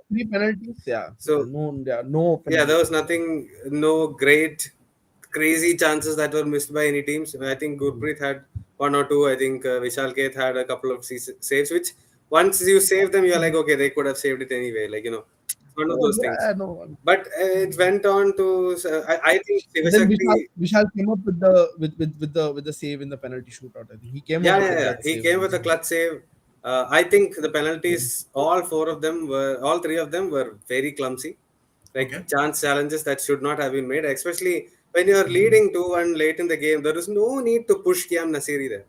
Three penalties. Yeah, So no yeah, there penalties. was nothing, no great, crazy chances that were missed by any teams. I think Gurpreet had one or two. I think Vishal Keth had a couple of saves, which once you save them, you're like, okay, they could have saved it anyway. Like, it's one of Oh, those things. yeah, no. But it went on to, I think And then Shivashakti, Vishal came up with the with the save in the penalty shootout. I think he came up yeah, with a yeah, yeah. clutch He save came in with a the. clutch save. I think the penalties, all three of them were very clumsy, like Okay. chance challenges that should not have been made, especially when you're leading 2-1 late in the game. There is no need to push Kiam Nasiri there.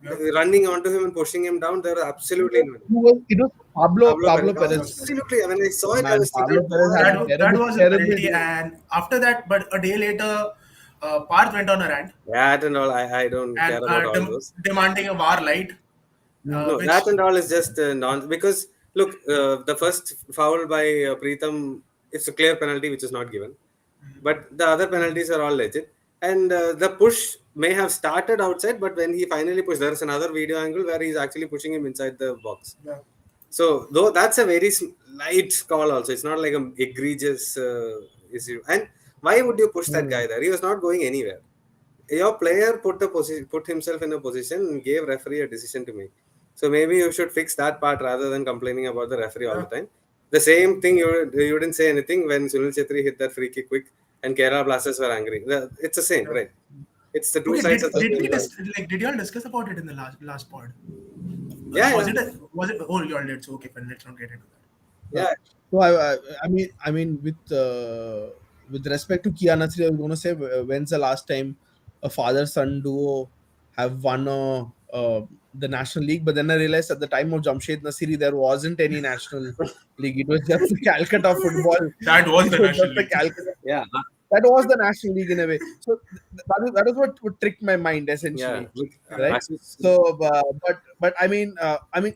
Yeah. Running onto him and pushing him down, there was absolutely no need. It was Pablo Yeah, Pablo Perez. Perez. absolutely. When I saw it, I Man, was Pablo thinking, Perez what? had That a that terrible was a terrible penalty, day. and after that, but a day later, Parth went on a rant That and all, I don't and care about all those. demanding a VAR light, Hmm. No, which that and all is just non. Because look, the first foul by Preetham, it's a clear penalty which is not given, but the other penalties are all legit. And the push may have started outside, but when he finally pushed, there's another video angle where he's actually pushing him inside the box. yeah, So though that's a very light call, also it's not like an egregious issue. And why would you push that Hmm. guy there? He was not going anywhere. Your player put himself in a position and gave referee a decision to make. So maybe you should fix that part rather than complaining about the referee all yeah. the time. The same thing, you didn't say anything when Sunil Chetri hit that free kick quick and Kerala Blasters were angry. It's the same, Yeah. right? It's the two Okay, sides of the did same we coin. did y'all discuss about it in the last pod? Yeah, yeah, Was it? Oh, y'all did. So okay, fine. Let's not get into that. Yeah. yeah. So I mean, with respect to Kia Nasri, I was going to say, when's the last time a father-son duo have won the national league? But then I realized at the time of Jamshed Nasiri, there wasn't any national league. It was just the Calcutta football. That was It the was national just the league. Calcutta. Yeah, That was the national league in a way. So that is what tricked my mind yeah. essentially, Look, right? Ashish, So, but I mean,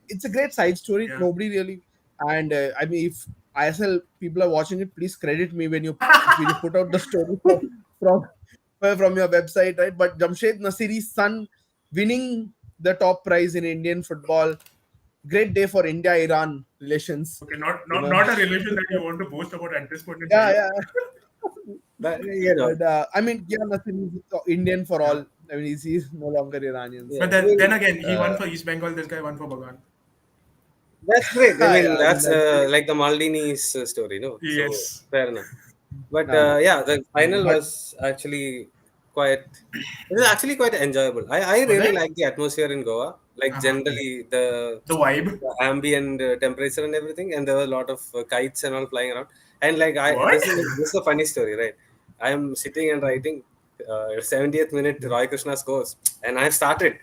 it's a great side story. Yeah. Nobody really, and I mean, if ISL people are watching it, please credit me when you put out the story from from your website, right? But Jamshed Nasiri's son winning the top prize in Indian football. Great day for India-Iran relations. Okay, not You not know, not a relation that you want to boast about at this point in yeah, time. yeah. but. But I mean, yeah, Nasir is Indian for Yeah. all. I mean, he's no longer Iranian. Yeah, But So I then mean, again, he won uh, for East Bengal. This guy won for Bagan. that's great. I mean, yeah, I mean that's that's great. like the Maldini's story, no? So Yes. fair enough. But No, no, yeah, the final but was actually quite. It was actually quite enjoyable. I Was really it? like the atmosphere in Goa. Like Uh-huh. generally The vibe. the ambient temperature and everything, and there were a lot of kites and all flying around. And like What? this is a funny story, right? I am sitting and writing. 70th minute, Roy Krishna scores, and I've started.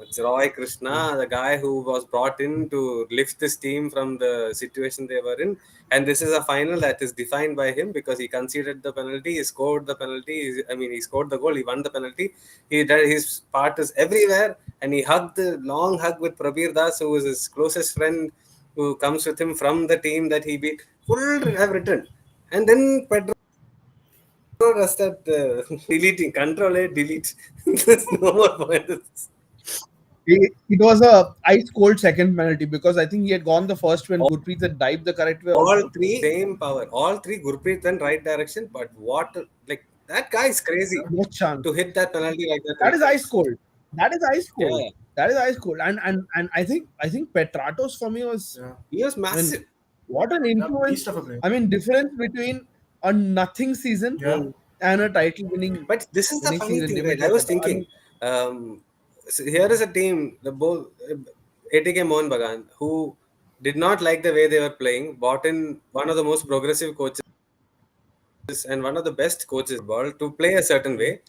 It's Roy Krishna, the guy who was brought in to lift this team from the situation they were in. And this is a final that is defined by him because he conceded the penalty, he scored the penalty. I mean, he scored the goal, he won the penalty. He did, his part is everywhere, and he hugged the long hug with Prabir Das, who was his closest friend, who comes with him from the team that he beat. Full have written, and then Pedro does that deleting, control A, delete. There's no more points. It was a ice cold second penalty because I think he had gone the first when Gurpreet had dived the correct way. All Also. three same power. All three Gurpreet went right direction, but what like that guy is crazy No chance. to hit that penalty like that. That is ice cold. That is ice cold. Yeah. That is ice cold. And I think Petratos for me was He was massive. what an influence. beast of a player. I mean, difference between a nothing season and a title winning. But this is the winning funny season. thing, right? I was thinking, so here is a team, the both ATK Mohan Bagan, who did not like the way they were playing, bought in one of the most progressive coaches and one of the best coaches ball to play a certain way.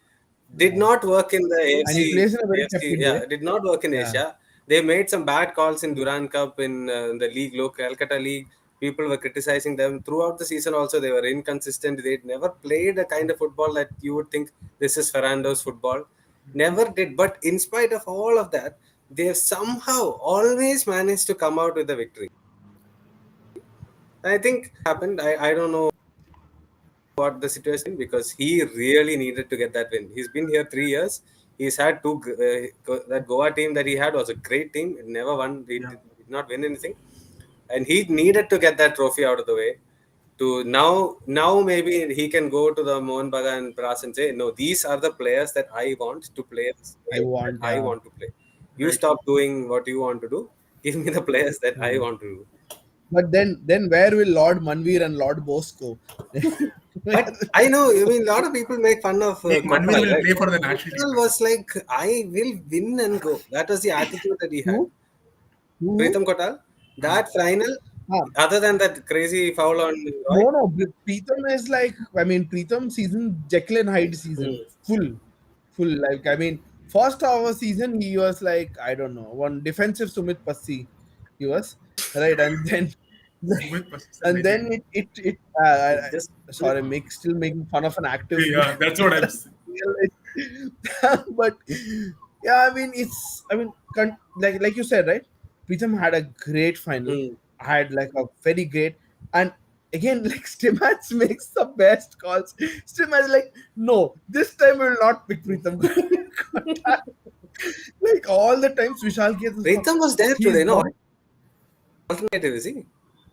Did not work in the And he plays in a very AFC, tepid yeah, way. did not work in Asia. They made some bad calls in Durand Cup in the league, local Calcutta League. People were criticizing them throughout the season. Also, they were inconsistent. They never played a kind of football that you would think this is Fernando's football. Never did. But in spite of all of that, they have somehow always managed to come out with a victory. I think happened. I don't know what the situation because he really needed to get that win. He's been here 3 years. He's had two. That Goa team that he had was a great team. It never won. He did not win anything, and he needed to get that trophy out of the way. To now maybe he can go to the Mohan Bagan and Pras and say, no, these are the players that I want to play. I want to play. You stop doing what you want to do. Give me the players that I want to do. But then where will Lord Manveer and Lord Bose go? But I know, I mean, a lot of people make fun of Manveer will right? play for the national Kotal team. was like, I will win and go. That was the attitude that he had. Who? Preetham Kotal, that final, other than that crazy foul on Roy, No. Preetham is like, I mean, Preetham season, Jekyll and Hyde season, full. Like, I mean, first half of the season, he was like, I don't know, one defensive Sumit Passi, he was, right? And then, and then it just sorry, still making fun of an active. Yeah, that's what I'm saying. But yeah, I mean, like you said, right? Preetham had a great final. Had like a very great, and again, like Stimats makes the best calls. Stimats like, no, this time we will not pick Preetham. Like all the times Vishal Preetham was there today, no? Alternative, is he? I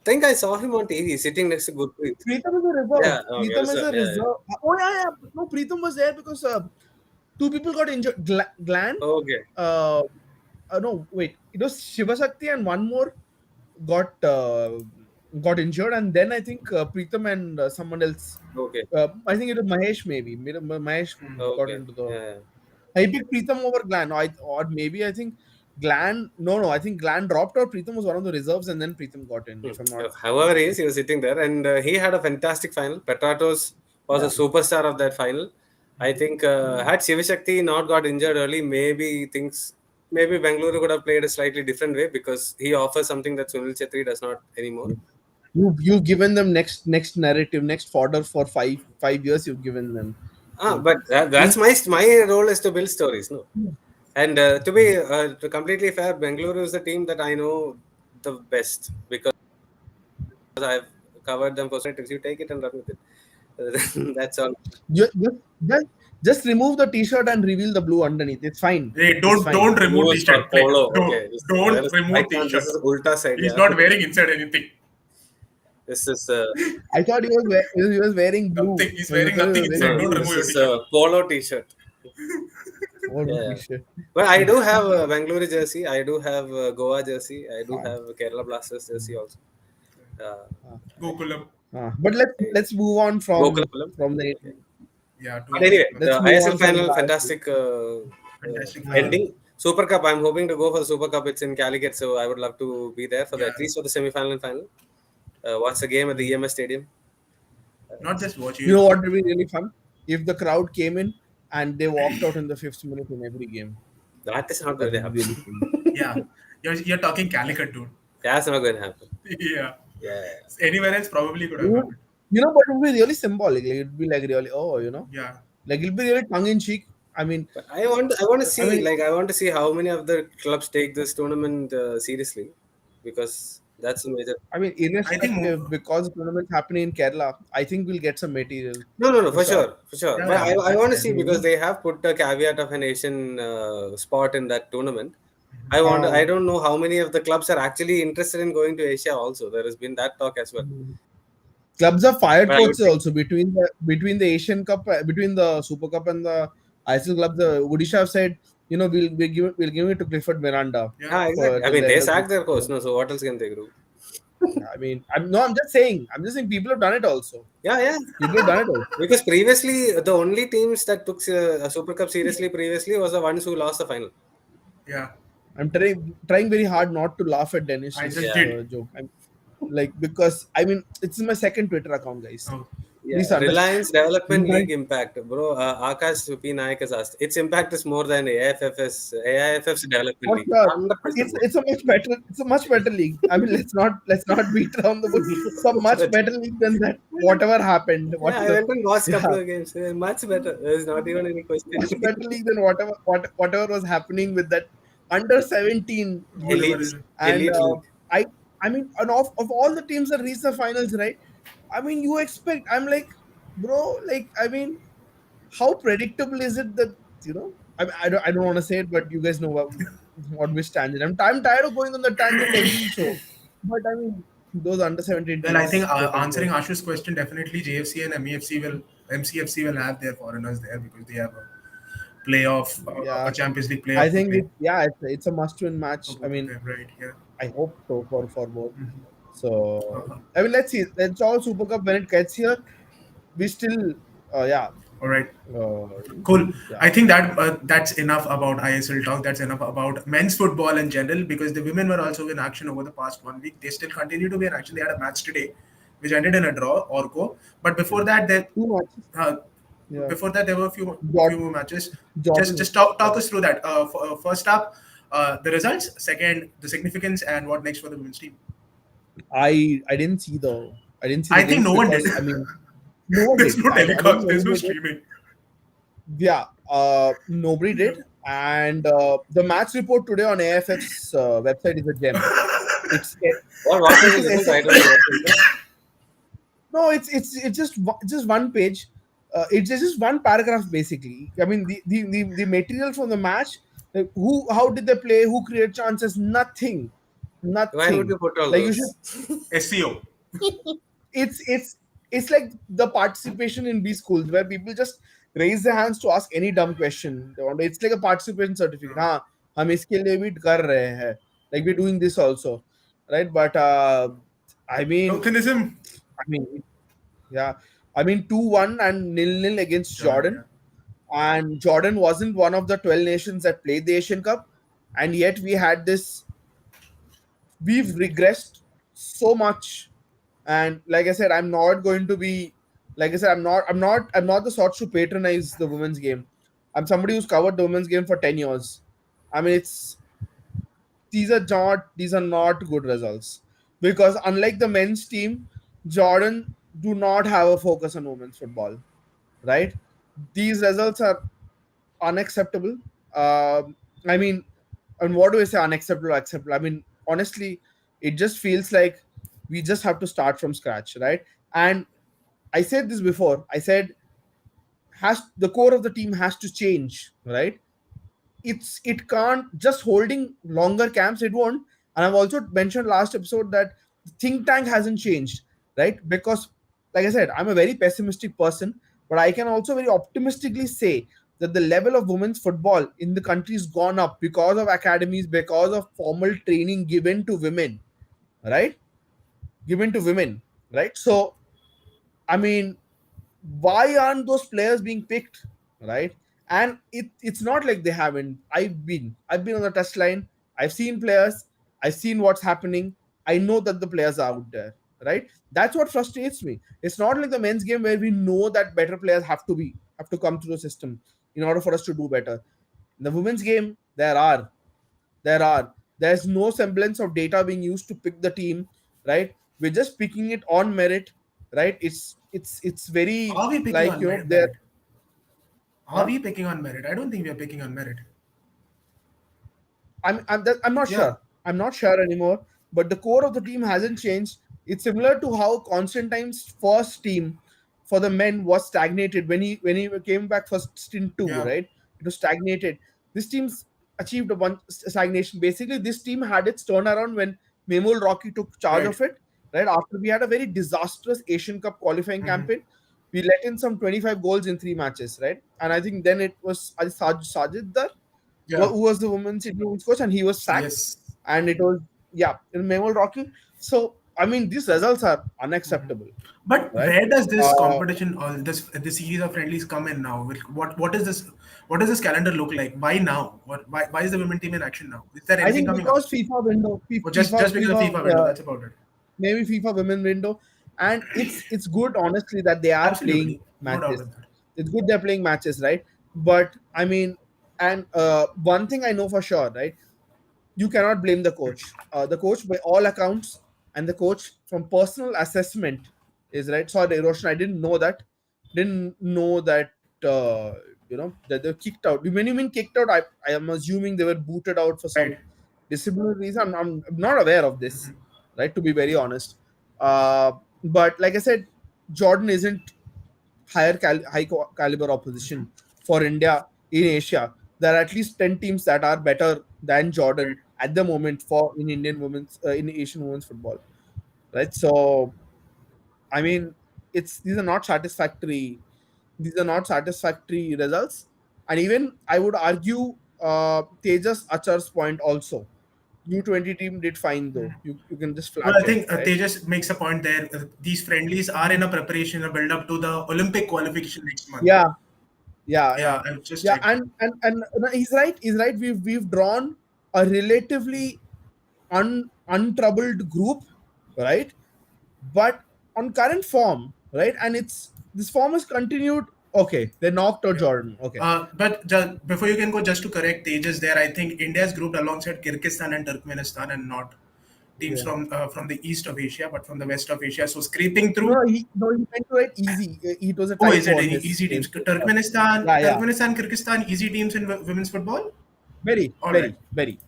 think I saw him on TV sitting next to Gurpreet. Preetham is a reserve. Yeah, Preetham is a reserve. Oh yeah. No, Preetham was there because two people got injured. Glenn. Okay. No, wait. It was Shivasakti and one more got injured, and then I think Preetham and someone else. Okay. I think it was Mahesh. Maybe Mahesh got into the. Yeah. I picked Preetham over Glenn, or maybe I think Glenn. No. I think Glenn dropped, or Preetham was one of the reserves, and then Preetham got in. If I'm not. However, he was sitting there, and he had a fantastic final. Petratos was a superstar of that final. I think had Shivashakti not got injured early, maybe Bengaluru could have played a slightly different way because he offers something that Sunil Chetri does not anymore. You've given them next narrative, next fodder for 5 years. You've given them. But that's my role is to build stories, no. And to be completely fair, Bengaluru is the team that I know the best because I've covered them for centuries. You take it and run with it. That's all. Just remove the t-shirt and reveal the blue underneath. It's fine. Hey, don't remove t-shirt. Polo. Don't remove This t-shirt. is Ulta side. He's not wearing inside anything. This is. I thought he was wearing blue. Nothing. He's wearing nothing inside. Don't remove your This is t-shirt. a polo t-shirt. T-shirt. But I do have a Bengaluru jersey. I do have a Goa jersey. I do have a Kerala Blasters jersey also. Gokulam. But let's move on from the. Yeah. But anyway, the ISL final, fantastic ending. Super Cup. I'm hoping to go for the Super Cup. It's in Calicut, so I would love to be there for at least for the semi-final and final. Watch the game at the EMS Stadium. Not just watching. You know what would be really fun if the crowd came in and they walked out in the fifth minute in every game. That is not That going to would be happen. really funny. Yeah, you're talking Calicut, dude. That's not going to happen. Yeah, Yeah. anywhere else probably could have You, happened. but it would be really symbolic. Like, it'd be like really, Yeah, like it'll be really tongue in cheek. I mean, But I want to I see, mean, like, I want to see how many of the clubs take this tournament seriously, because that's a major. I think Irrespective, because the tournament's happening in Kerala, I think we'll get some material No, no, no, for for sure. sure, for sure. yeah, But yeah, I that's want to there. see, because Mhm. they have put a caveat of an Asian spot in that tournament. I Uh, don't know how many of the clubs are actually interested in going to Asia. Also, there has been that talk as well. Clubs have fired But I would coaches think, also between the Asian Cup, between the Super Cup and the ISL club. The Odisha have said, we'll give it to Clifford Miranda Yeah, yeah, for exactly. I till mean, the they end of the sacked their coach, season. no. So what else can they do? I mean, I'm just saying people have done it also. Yeah, yeah. People have done it also. Because previously, the only teams that took a Super Cup seriously previously was the ones who lost the final. yeah. I'm trying very hard not to laugh at I Dennis's just Yeah. did. joke. I'm like because I mean it's my second Twitter account, guys. Oh, Please Yeah, understand. Reliance Development Right? League impact, bro. Akash P. Nayak has asked. Its impact is more than AIFF's development For league. sure. 100% more. It's a much better league. I mean, let's not beat around the bush. It's a Much much better. better league than that. Whatever happened, Yeah, I went and watched a couple yeah, of games. Much better. There's not even any question. much better league than whatever was happening with that under 17 league. whatever Elite, is it. And elite league. I mean, and of all the teams that reach the finals, right? I mean, you expect. I'm like, bro, like, I mean, how predictable is it that I don't want to say it, but you guys know what which tangent. I'm tired of going on the tangent every show, but I mean those under 17 Well, I think teams quote answering unquote. Ashu's question, definitely JFC and MCFC will have their foreigners there because they have a playoff, Yeah, a Champions League I playoff to think play it's a must-win for match. I both of mean, them, right? Yeah. I hope so for both. Mhm. So Uh-huh. I mean, let's see. Let's all Super Cup when it gets here. We still, yeah, All right. uh, Cool. yeah, I think that's enough about ISL talk. That's enough about men's football in general because the women were also in action over the past 1 week. They still continue to be in action. They had a match today, which ended in a draw, Orco. But before that, two matches. uh, Yeah, there were a few more matches. Just Jordan. just talk Yeah, us through that. First up, the results. Second, the significance, and what next for the women's team. I didn't see the I think games no one did. because I mean no one There's did. no I don't telecast. think There's no anybody did. streaming. Yeah, nobody did. And the match report today on AFF's website is a gem. It's What was the it's result? I don't know essentially what is it. no, it's just one page. It's just one paragraph basically. I mean the material from the match, like how did they play, who created chances, nothing, Why would you nothing. put all Like you should. those? SEO. It's like the participation in B schools where people just raise their hands to ask any dumb question they want. It's like a participation certificate. हाँ हम इसके लिए भी कर रहे हैं. Like we're doing this also, right? But I mean, Tokenism. I mean, yeah, I mean 2-1 and nil-nil against Jordan, Jordan, yeah. and Jordan wasn't one of the 12 nations that played the Asian Cup, and yet we've regressed so much. And like I said, I'm not going to be like I said, I'm not the sort to patronize the women's game. I'm somebody who's covered the women's game for 10 years. I mean, these are not good results, because unlike the men's team, Jordan do not have a focus on women's football, right? These results are unacceptable. I mean, and what do I say, unacceptable, acceptable? I mean, honestly, it just feels like we just have to start from scratch, right? And I said this before. I said has the core of the team has to change, right? It can't just holding longer camps. It won't. And I've also mentioned last episode that the think tank hasn't changed, right? Because, like I said, I'm a very pessimistic person, but I can also very optimistically say that the level of women's football in the country has gone up because of academies, because of formal training given to women, right? Given to women, right? So, I mean, why aren't those players being picked, right? And it's not like they haven't. I've been on the test line. I've seen players. I've seen what's happening. I know that the players are out there, right? That's what frustrates me. It's not like the men's game where we know that better players have to come through the system. in order for us to do better. In the women's game, there's no semblance of data being used to pick the team, right? We're just picking it on merit, right? It's very Are we picking like on there. merit? Are Huh? we picking on merit? I don't think we are picking on merit. I'm not Yeah, sure. I'm not sure anymore. But the core of the team hasn't changed. It's similar to how Constantine's first team for the men was stagnated when he came back for stint two, yeah, right? It was stagnated. This team's achieved a bunch stagnation. Basically, this team had its turnaround when Memol Rocky took charge right. of it. Right after we had a very disastrous Asian Cup qualifying Hmm. campaign, we let in some 25 goals in 3 matches, right? And I think then it was Sajid Dar Yeah, who was the women's coach, and he was sacked. yes. And it was in Memol Rocky. So I mean, these results are unacceptable, But right? where does this Uh, competition, or this series of friendlies come in now? What is this? What does this calendar look like? Why now? Why is the women team in action now? Is there I anything think coming up? because FIFA window, Or just because of FIFA FIFA, window? That's about it. maybe FIFA women window, and it's good honestly that they are playing Absolutely, no doubt matches. in that. It's good they're playing matches, right? But I mean, and one thing I know for sure, right? You cannot blame the coach. The coach, by all accounts, and the coach from personal assessment is right. Sorry, Roshan, I didn't know that. Didn't know that. Uh, that they're kicked out. When you mean kicked out, I am assuming they were booted out for Right. some disciplinary reason. I'm not aware of this, right? To be very honest. But like I said, Jordan isn't caliber opposition for India in Asia. There are at least 10 teams that are better than Right. Jordan at the moment for in in Asian women's football, right? So I mean, it's these are not satisfactory. These are not satisfactory results, and even I would argue Tejas Achar's point also. U20 team did fine though. You can just Well, flag I them, think right? Tejas makes a point there. These friendlies are in a preparation, a build up to the Olympic qualification next month. Yeah, yeah, Yeah, yeah, I've just yeah. checked. And no, he's right. He's right. We've drawn a relatively untroubled group, right? But on current form, right? And it's this form has continued. Okay, they knocked out Yeah. Jordan. Okay, But just, before you can go, just to correct Tejas there, I think India is grouped alongside Kyrgyzstan and Turkmenistan and not teams yeah. from the east of Asia, but from the west of Asia. So scraping No, through. he meant to write easy. It was a Oh, is typo it on any his easy name. teams? Turkmenistan, Yeah, yeah. Kyrgyzstan, easy teams in women's football? Very, All right. very, very,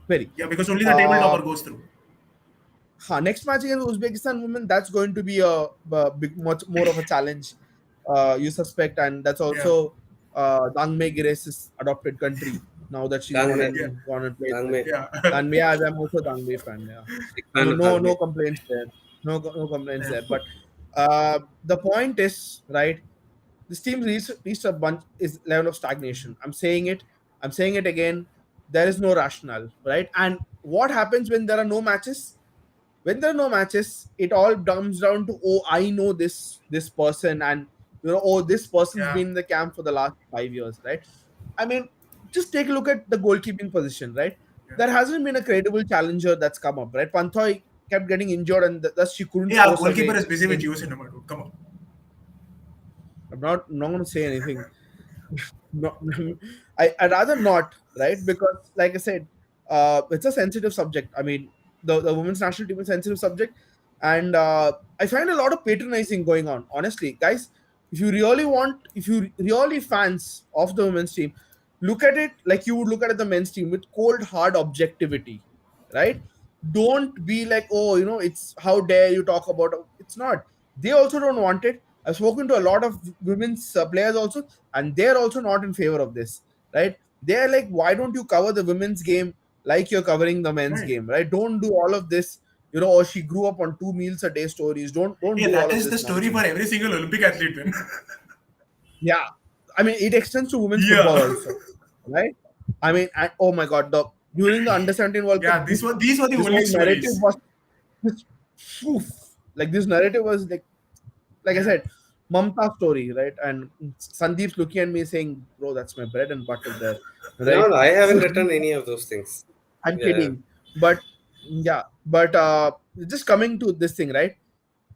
very. Yeah, because only the table Uh, topper goes through. Next match against Uzbekistan women, that's going to be a big, much more of a challenge. You suspect, and that's Yeah. also Dangme Gires's adopted country. Now that she's Dangme, Yeah. gone and played there. Dangme, Yeah. Dangme, yeah, I'm also Dangme fan. Yeah, big fan of no Dangme. complaints there. No complaints Yeah. there. But the point is right. This team reached a bunch is level of stagnation. I'm saying it. I'm saying it again. There is no rationale, right? And what happens when there are no matches? When there are no matches, it all comes down to, oh, I know this person, and oh, this person's Yeah. been in the camp for the last 5 years, right? I mean, just take a look at the goalkeeping position, right? Yeah. There hasn't been a credible challenger that's come up, right? Panthoy kept getting injured, and thus she couldn't Yeah, force her goalkeeper way is busy with in. Geo Cinema, dude. Come on. I'm not going to say anything. No, I'd rather not, right? Because, like I said, it's a sensitive subject. I mean, the women's national team is a sensitive subject, and I find a lot of patronizing going on. Honestly, guys, if you really fans of the women's team, look at it like you would look at the men's team with cold, hard objectivity, right? Don't be like, oh, it's how dare you talk about it. It's not. They also don't want it. I've spoken to a lot of women's players also, and they're also not in favor of this, right? They're like, why don't you cover the women's game like you're covering the men's Right. game, right? Don't do all of this, or she grew up on 2 meals a day stories. Don't Hey, do all that of is the this story for nonsense. every single Olympic athlete, then. Yeah, I mean, it extends to women's Yeah. football also, right? I mean, oh my god, during the under 17 World Cup, Yeah, these were the this only whole narrative stories. was this, poof, like this narrative was like I Yeah. said, Mamta story, right? And Sandeep's looking at me saying, "Bro, that's my bread and butter there," No, right? no, I So haven't written any of those things. I'm Yeah. kidding, but yeah, but just coming to this thing, right?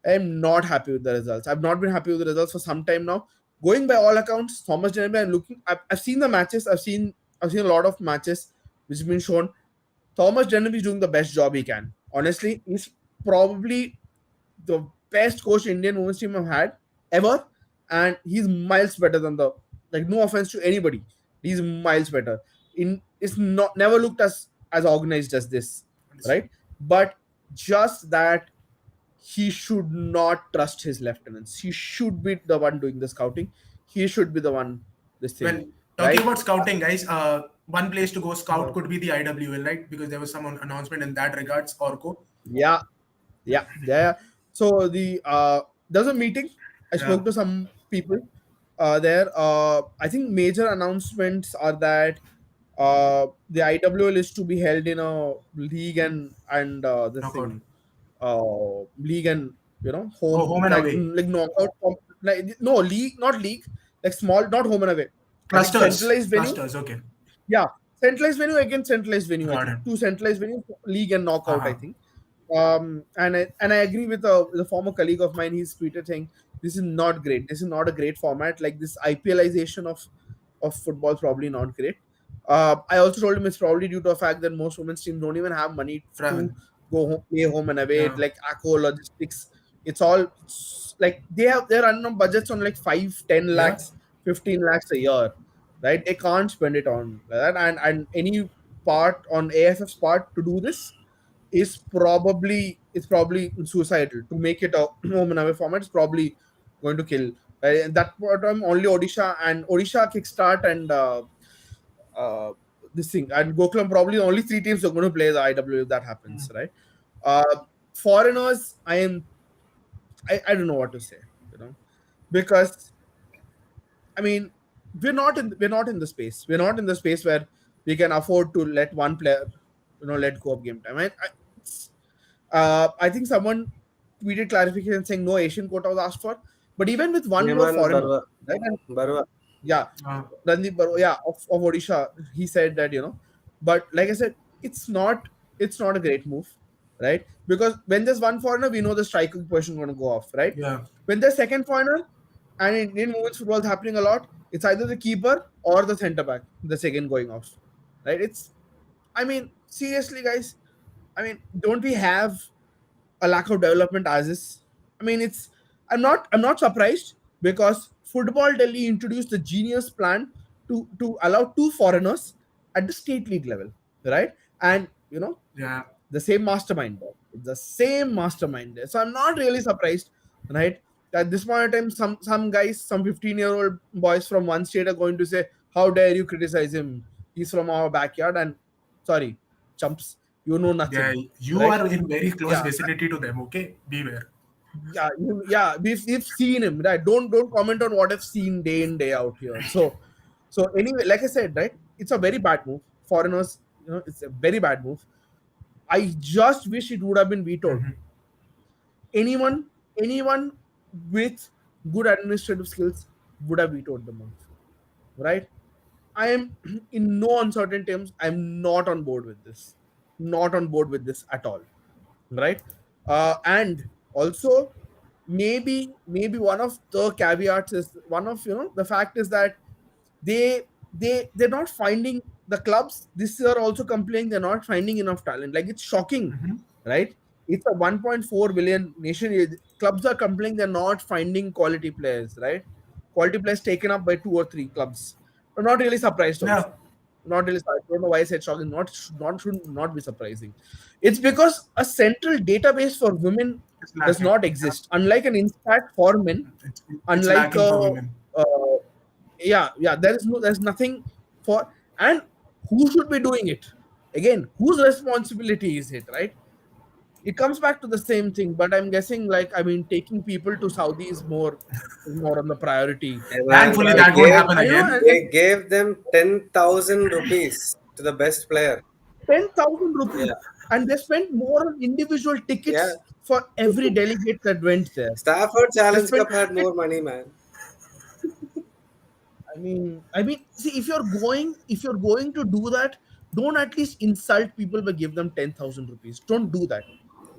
I'm not happy with the results. I've not been happy with the results for some time now. going by all accounts, Thomas Denby, I'm looking. I've seen the matches. I've seen a lot of matches which have been shown. Thomas Denby is doing the best job he can. Honestly, he's probably the best coach Indian women's team have had ever, and he's miles better than the, like, no offense to anybody, he's miles better. In it's not never looked as organized as this, right? But just that he should not trust his lieutenants. He should be the one doing the scouting. He should be the one this thing, Well, talking right? about scouting, guys, one place to go scout Uh, could be the IWL, right? Because there was some announcement in that regards, Orco. yeah, yeah. So there's a meeting. I Yeah, spoke to some people there. I think major announcements are that the IWL is to be held in a league and this knockout. thing, league and, Oh, home, home and like away. knockout, like no league, not league, like small, not home and away. I think Clusters. centralized venue. Clusters, okay. Yeah, centralized venue against centralized venue. I Got think it. two centralized venues, league and knockout. I Uh-huh. think. And I agree with the former colleague of mine. He's tweeted saying this is not great. This is not a great format. Like, this IPLization of football is probably not great. I also told him it's probably due to the fact that most women's teams don't even have money Travel. to go home, play home and away. Yeah. Like, ACO logistics, it's like they're running on budgets on like 5-10 lakhs, Yeah. 15 lakhs a year, right? They can't spend it on that, and any part on AFF's part to do this is probably, it's probably suicidal. To make it a home and away format is probably going to kill. Right? And that time only Odisha kickstart and uh, this thing, and Gokulam, probably only three teams are going to play the IW if that happens, right? Foreigners, I don't know what to say, because I mean, we're not in the space. We're not in the space where we can afford to let one player, let go of game time. It's, I think someone tweeted clarification saying no Asian quota was asked for, but even with one more Heyman foreigner, Barwa. right? And Barwa. yeah, Uh, Randeep Barwa, yeah, of Odisha, he said that, but like I said, it's not a great move, right? Because when there's one foreigner, we know the striker position going to go off, right? yeah. When there's second foreigner, and in Indian women's football is happening a lot, it's either the keeper or the centre back, the second going off, right? I mean, seriously, guys, I mean, don't we have a lack of development as is? I mean, I'm not surprised, because Football Delhi introduced the genius plan to allow two foreigners at the state league level, right? And Yeah. the same mastermind there. It's the same mastermind there. So I'm not really surprised, right? At this point in time, some guys, some 15-year-old boys from one state are going to say, "How dare you criticize him? He's from our backyard." And sorry, chumps, you know Yeah. nothing, You right? are in very close Yeah, vicinity to them, okay? Beware. yeah. We've seen him, right? Don't comment on what I've seen day in day out here. So anyway, like I said, right? It's a very bad move. Foreigners, it's a very bad move. I just wish it would have been vetoed. Mhm. Anyone with good administrative skills would have vetoed the move, right? I am in no uncertain terms, I'm not on board with this, not on board with this at all, right? And also, maybe one of the caveats is, one of the fact is that they're not finding, the clubs this year also complaining they're not finding enough talent. Like, it's shocking, Mhm. right? It's a 1.4 billion nation. Clubs are complaining they're not finding quality players, right? Quality players taken up by two or three clubs. I'm not really surprised Yeah. also. Not really. I don't know why I said shocking. Not should not be surprising. It's because a central database for women It's does lacking. not Yeah. exist. Unlike an Instat for men, It's unlike lacking for women. uh, yeah, there's nothing for, and who should be doing it? Again, whose responsibility is it, right? It comes back to the same thing, but I'm guessing, like, I mean, taking people to Saudi is more on the priority. Hey man, Thankfully, they that won't gave happen And again. and they gave them 10,000 rupees to the best player. 10,000 rupees, Yeah, and they spent more on individual yeah. tickets for every delegate that went there. Stafford They Challenge spent Cup had more money, man. I mean, see, if you're going to do that, don't at least insult people by give them 10,000 rupees. Don't do that,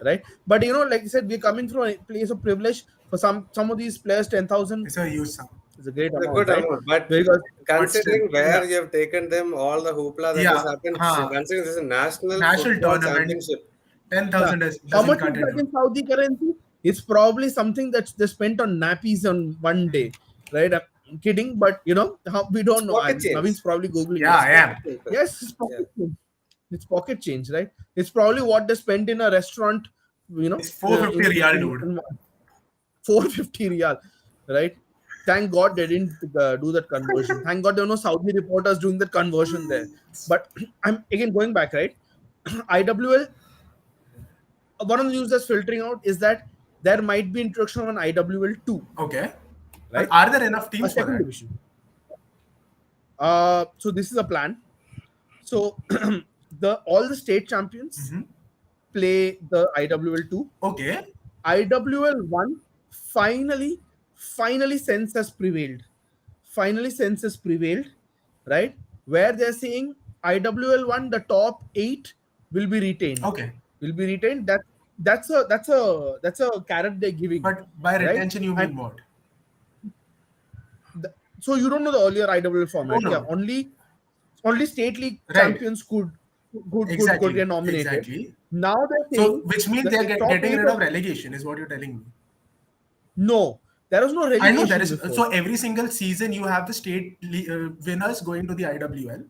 right? But like I said, we're coming from a place of privilege. For some of these players, 10,000, It's a huge sum. It's a great It's a amount, good right? amount, but Because still, considering yeah, where you have taken them, all the hoopla that has yeah, happened, huh. considering this is a national National football tournament, championship, ten yeah, thousand how doesn't much cut is that into. in Saudi currency? It's probably something that they spent on nappies on one day, right? I'm kidding, but how we it's don't know. pocket And change. Naveen's probably googling Yeah, this. I Pocket am. change, sir. Yes, it's Yeah. pocket change. It's pocket change, right? It's probably what they spent in a restaurant, It's 450 real, dude. in 450 riyal, right? Thank God they didn't do that conversion. Thank God there were no Saudi reporters doing that conversion there. But I'm again going back, right? IWL, one of the news that's filtering out is that there might be introduction of an IWL 2, Okay, but right? are there enough A teams for second that? division. So this is a plan. So the all the state champions Hmm. play the IWL 2. Okay, IWL 1 finally sense has prevailed. Finally sense has prevailed, right? Where they're saying IWL 1, the top 8 will be retained. okay. Will be retained. That's a carrot they're giving, But by right? retention, you And mean what? so you don't know the earlier IWL No, format. Yeah, no. only state league Right. champions could Exactly. get nominated. Exactly. Now they're So, saying which means the they are top getting eight rid of of relegation, is what you're telling me. no, there was no I know there relegation is. before. So every single season, you have the winners going to the IWL.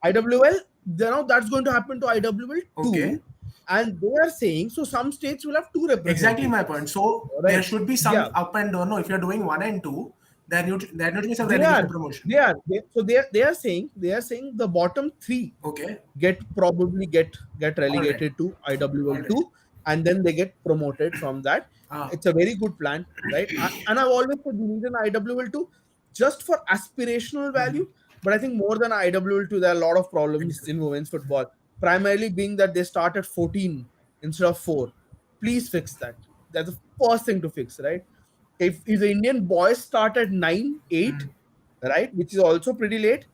IWL, now that's going to happen to IWL Okay. 2, and they are saying so some states will have two Exactly my point. representatives, So there right? should be Yeah, some up and down. No, if you're doing one and two, then there needs to be some they are, relegation promotion. they are saying the bottom three Okay. get All right. relegated to All IWL right. 2, and then they get promoted from that. Ah. It's a very good plan, right? And I've always said we need an IWL 2 just for aspirational value, but I think more than IWL 2, there are a lot of problems in women's football, primarily being that they start at 14 instead of 4. Please fix that. That's the first thing to fix, right? If the Indian boys start at 9, 8, right, which is also pretty late,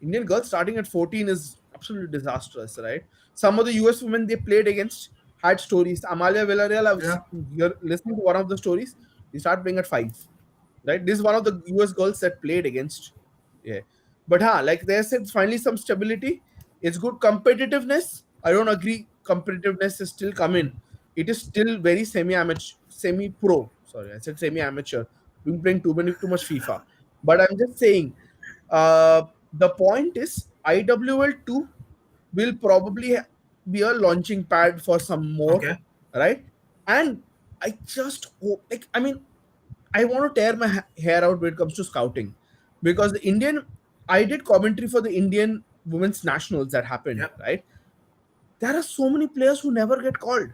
Indian girls starting at 14 is absolutely disastrous, right? Some of the US women they played against had stories. Amalia Villarreal, I was Yeah. listening to one of the stories. They start playing at 5, right? This is one of the US girls that played against. Yeah. But like they said, finally some stability. It's good competitiveness. I don't agree. Competitiveness is still coming. It is still very semi-amateur, semi-pro. Sorry, I said semi-amateur. Been playing too much FIFA. But I'm just saying, the point is IWL 2 will probably be a launching pad for some more, Okay. right? And I just hope, like, I mean, I want to tear my hair out when it comes to scouting, because I did commentary for the Indian women's nationals that happened, Yep. right? There are so many players who never get called,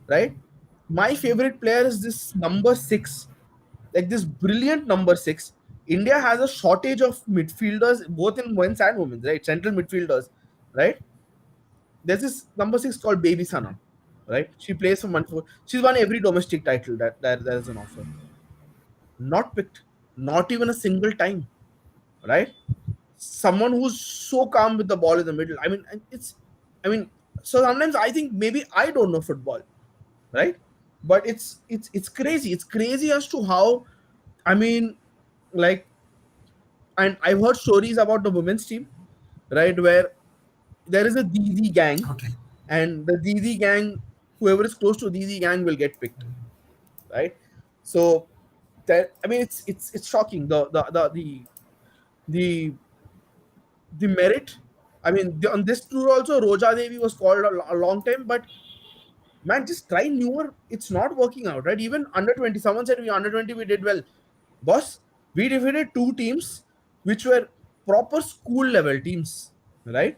right? My favorite player is this number 6, like this brilliant number 6. India has a shortage of midfielders, both in men's and women's, right? Central midfielders, right? There's this number 6 called Baby Sana, right? She plays for Manipur. She's won every domestic title that there is an offer. Not picked, not even a single time, right? Someone who's so calm with the ball in the middle. I mean, so sometimes I think maybe I don't know football, right? But it's crazy. It's crazy as to how, I mean, like, and I've heard stories about the women's team, right, where there is a DZ gang, Okay. and the DZ gang, whoever is close to DZ gang will get picked, right? So that, I mean, it's shocking, the the merit. I mean, on this tour also, Roja Devi was called a long time, but man, just try newer. It's not working out, right? Even under 20, someone said we under 20 we did well. Boss, we defeated two teams which were proper school level teams, right?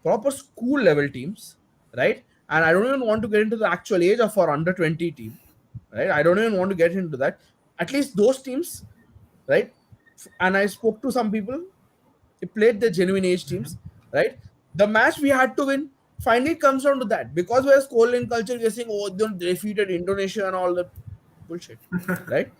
Proper school level teams, right? And I don't even want to get into the actual age of our under 20 team, right? I don't even want to get into that. At least those teams, right? And I spoke to some people, they played the genuine age teams, right? The match we had to win. Finally, it comes down to that, because we're scoreline culture. We're saying, "Oh, they defeated Indonesia and all that bullshit," right?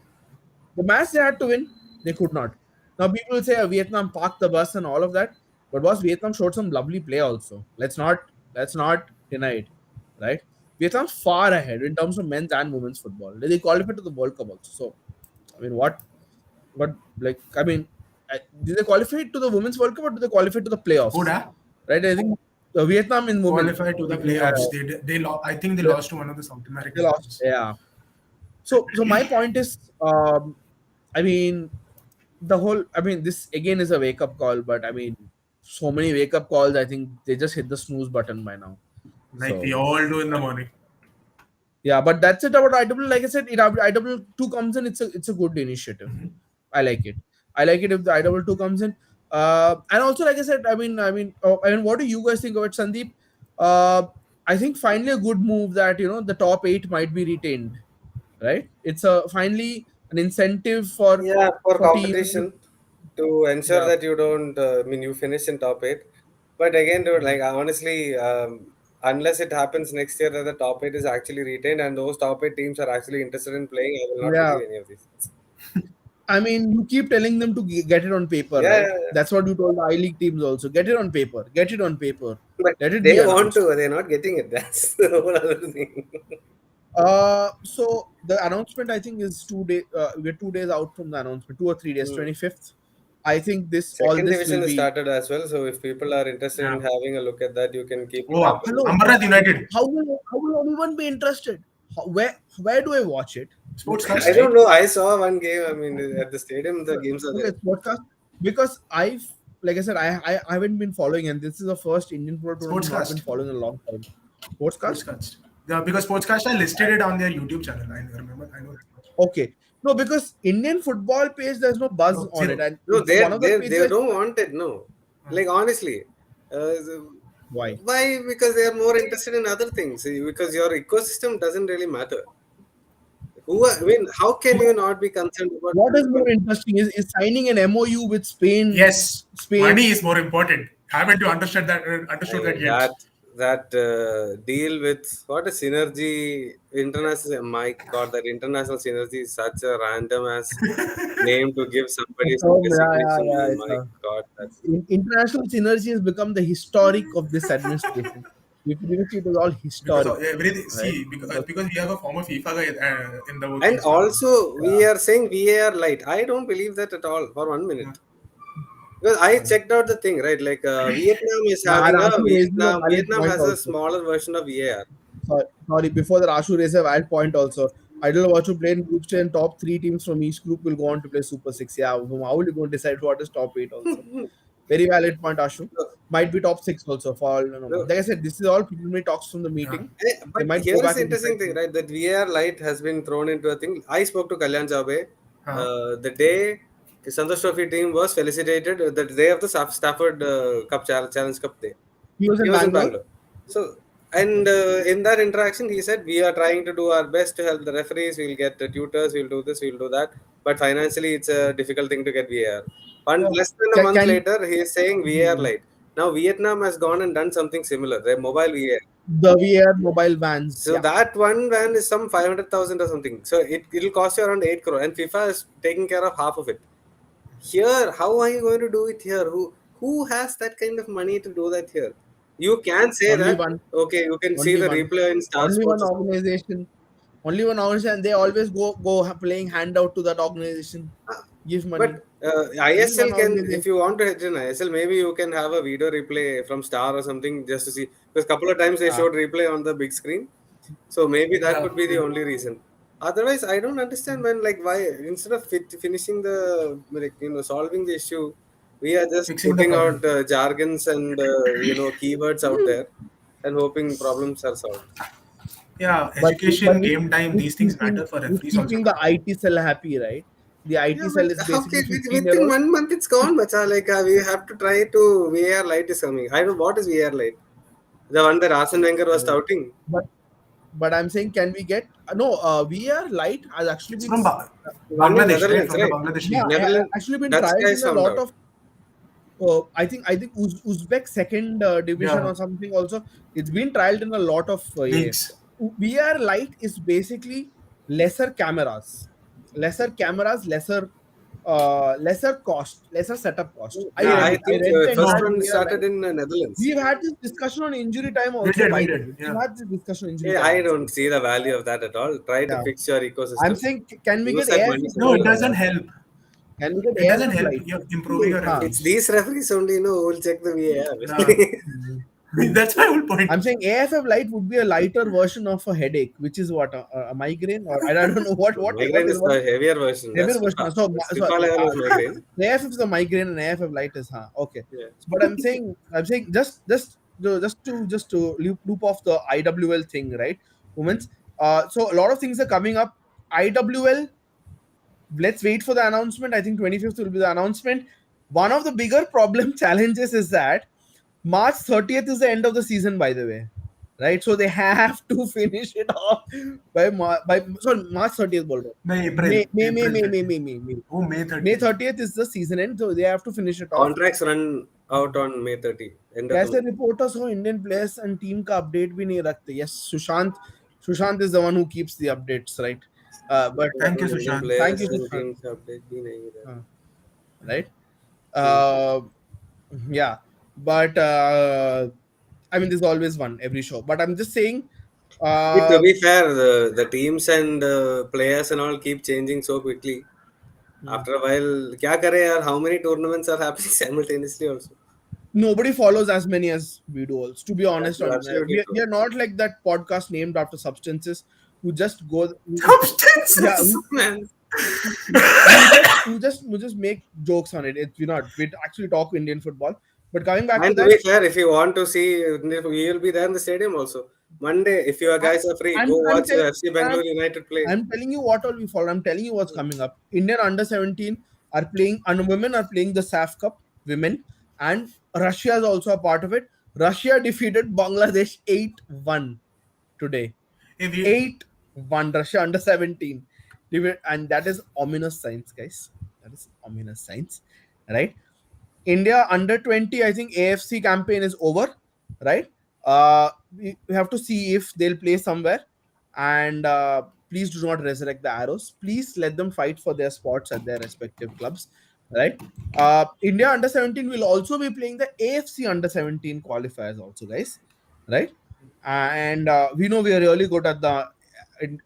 The match they had to win, they could not. Now people say Vietnam parked the bus and all of that, but was Vietnam showed some lovely play also. Let's not deny it, right? Vietnam's far ahead in terms of men's and women's football. They qualified to the World Cup also. So, I mean, But like, I mean, did they qualify to the Women's World Cup or did they qualify to the Who'd playoffs? have Right? I think Vietnam in women. qualified to the In, playoffs? I think they the, lost to one of the South they American lost. teams. Yeah. So my point is, I mean, the whole. I mean, this again is a wake up call, but I mean, so many wake up calls. I think they just hit the snooze button by now. Like we So all do in the morning. yeah, but that's it about IW. Like I said, IW two comes in. It's a good initiative. I like it. I like it if the IW two comes in. And also, like I said, I mean, what do you guys think of it, Sandeep? Uh, I think finally a good move that the top eight might be retained. Right? It's a finally an incentive Yeah, for for teams. competition to ensure Yeah. that you don't, I mean, you finish in top eight. But again, dude, Mhm. like honestly, unless it happens next year that the top eight is actually retained and those top eight teams are actually interested in playing, I will not Yeah. believe any of these. I mean, you keep telling them to get it on paper, Yeah, right? yeah, yeah. That's what you told the I League teams also. Get it on paper. Get it on paper. But Let it be they want announced. to, they're not getting it. That's the whole other thing. So the announcement I think is 2 day. We're 2 days out from the announcement, 2 or 3 days, Hmm. 25th. I think all Second this division will has be. started as well, so if people are interested in Yeah. having a look at that, you can keep it Oh, happening. Hello. Ambarat United. How will anyone be interested? Where do I watch it? Sportscast, I don't right? know. I saw one game. I mean, at the stadium, the games are Okay, there. it's podcast because like I said, I haven't been following, and this is the first Indian Pro Tour I've not been Sportscast. following in a long time. Sportscast. Sportscast. Yeah, because Sportscast, I listed it on their YouTube channel. I remember. I know that much. Okay. No, because Indian football page, there's no buzz No, on it, zero. and No, it's one of the they pages. don't want it. No, Uh, like honestly, Why? why? Because they are more interested in other things. See, because your ecosystem doesn't really matter. I mean, how can you not be concerned about What is more development? interesting is signing an MOU with Spain. yes, Spain. money is more important. Haven't you understood that? I Understood that mean, yet? that deal with what a synergy international. My God, that international synergy is such a random ass name to give somebody It's, such a yeah, signature. yeah. My God, that's International synergy has become the historic of this administration. Previously, it was all Because historic, of everything. right? See, because we have a former FIFA guy in the and workings now. also we Yeah. are saying VAR light. I don't believe that at all for one Yeah. minute. Because I Yeah. checked out the thing, right? Like Vietnam is And having a Ashu raises a valid Vietnam point has a also. smaller version of VAR. Sorry, before that, Ashu raises a valid point also. I don't know what to play in group stage, and top three teams from each group will go on to play Super Six. Yeah, how will you go and decide what is top eight also? Very valid point, Ashu. No, Might be top six also for all. No, no, like I said, this is all preliminary talks from the Yeah. meeting. They But might here go is back the and decide. interesting thing, right? That VAR light has been thrown into a thing. I spoke to Kalyan Chaube Uh, the day Santosh Trophy team was felicitated, the day of the Stafford Cup Challenge Cup day. He was He in was in Bangalore. Bangalore. So, and in that interaction, he said, we are trying to do our best to help the referees. We'll get the tutors. We'll do this. We'll do that. But financially, it's a difficult thing to get VAR. One Uh, less than a can, month can later, he is saying VAR light. Now Vietnam has gone and done something similar. Their mobile VAR. the VR mobile vans? So Yeah, that one van is some 500,000 or something. So it'll cost you around 8 crore, and FIFA is taking care of half of it. Here, how are you going to do it here? Who has that kind of money to do that here? You can say only that, one, okay, you can see only the one, replay in Star only one Sports or something. organization. Only one organization. They always playing handout to that organization. Uh, Give But money. Only ISL one can, if organization. you want to hit in ISL, maybe you can have a video replay from Star or something just to see. Because a couple of times they Yeah. showed replay on the big screen. So maybe that yeah. could be the only reason. Otherwise, I don't understand, man. Like, why instead of finishing the, like, solving the issue, we are just Fixing the putting problem. out jargons and keywords out there and hoping problems are solved. Yeah, But education, game time, it's these things keeping matter for it's referees also keeping the now. IT cell happy, right? The Yeah, IT but cell is how basically can 15 year within old. 1 month it's gone, macha? Like we have to try to VAR light is coming. I don't know what is VAR light. The one that Arsene Wenger was touting. But I'm saying, can we get no? VR Lite has actually It's been from One in Bangladesh, right? Netherlands, From the right? Bangladesh yeah, league. Netherlands, actually been Dutch trialed guys in a found lot out. of. I think Uzbek second division Yeah, or something also. It's been trialed in a lot of leagues. VR Lite is basically lesser cameras, lesser cost, lesser setup cost. I Yeah, read I it. I think read the first entire No, one VR started Lite. in Netherlands. We've had this discussion on injury time also, we by the did. way. We've Yeah, had this discussion on injury Yeah, time I also. don't see the value of that at all. Try to Yeah. fix your I'm ecosystem. saying, can we Use get that AIFF money is no, somewhere it also else. doesn't involved? help. Can we get It doesn't AFF help light? you improving your Huh. It's referees. these referees only, who will check the Yeah. VAR. That's my whole point. I'm saying AFF light would be a lighter version of a headache, which is what a migraine, or I don't know Migraine is what the heavier version. heavier That's version. FIFA. So That's so FIFA level of migraine. AFF is the migraine and AFF light is okay. Yeah. So, but I'm saying just to loop off the IWL thing, right? Women's. So a lot of things are coming up. IWL, let's wait for the announcement. I think 25th will be the announcement. One of the bigger problem challenges is that March 30th is the end of the season, by the way. Right? So they have to finish it off by sorry, March 30th. Bol raha No, hu. April. May, April May, May, 30th. May, May, May. Oh, May May 30th. 30th is the season end, so they have to finish it off. Contracts run out on May 30, end of the कैसे month. reporters हो Indian players and team का update भी नहीं रखते? Yes, Sushant is the one who keeps the updates, right? But Thank you, Indian Sushant. thank players you, and Sushant. teams update bhi nahi hai. Right? Hmm. Uh, yeah, but I mean, there's always one every show. But I'm just saying, To uh, be fair, the teams and players and all keep changing so quickly. After a while, kya kare yaar? How many tournaments are happening simultaneously also? nobody follows as many as we do. Also, to be That honest, is on absolutely we true. are not like that podcast named after substances who just go. Yeah, Substances. Man, you just make jokes on it. We're not. We actually talk Indian football. But coming back to and to that, be fair, if you want to see, we will be there in the stadium also. Monday, if you I, guys are free, I'm go I'm watch telling FC I'm, Bangalore United play. I'm telling you what all we follow. I'm telling you what's coming up. Indian under 17 are playing, and women are playing the SAF Cup, women, and Russia is also a part of it. Russia defeated Bangladesh 8-1 today. If you, 8-1 Russia under 17. And that is ominous signs, guys. That is ominous signs, right? India under 20, I think AFC campaign is over, right? We have to see if they'll play somewhere. And please do not resurrect the arrows. Please let them fight for their spots at their respective clubs, right? India under 17 will also be playing the AFC under 17 qualifiers, also, guys, right? And we know we are really good at the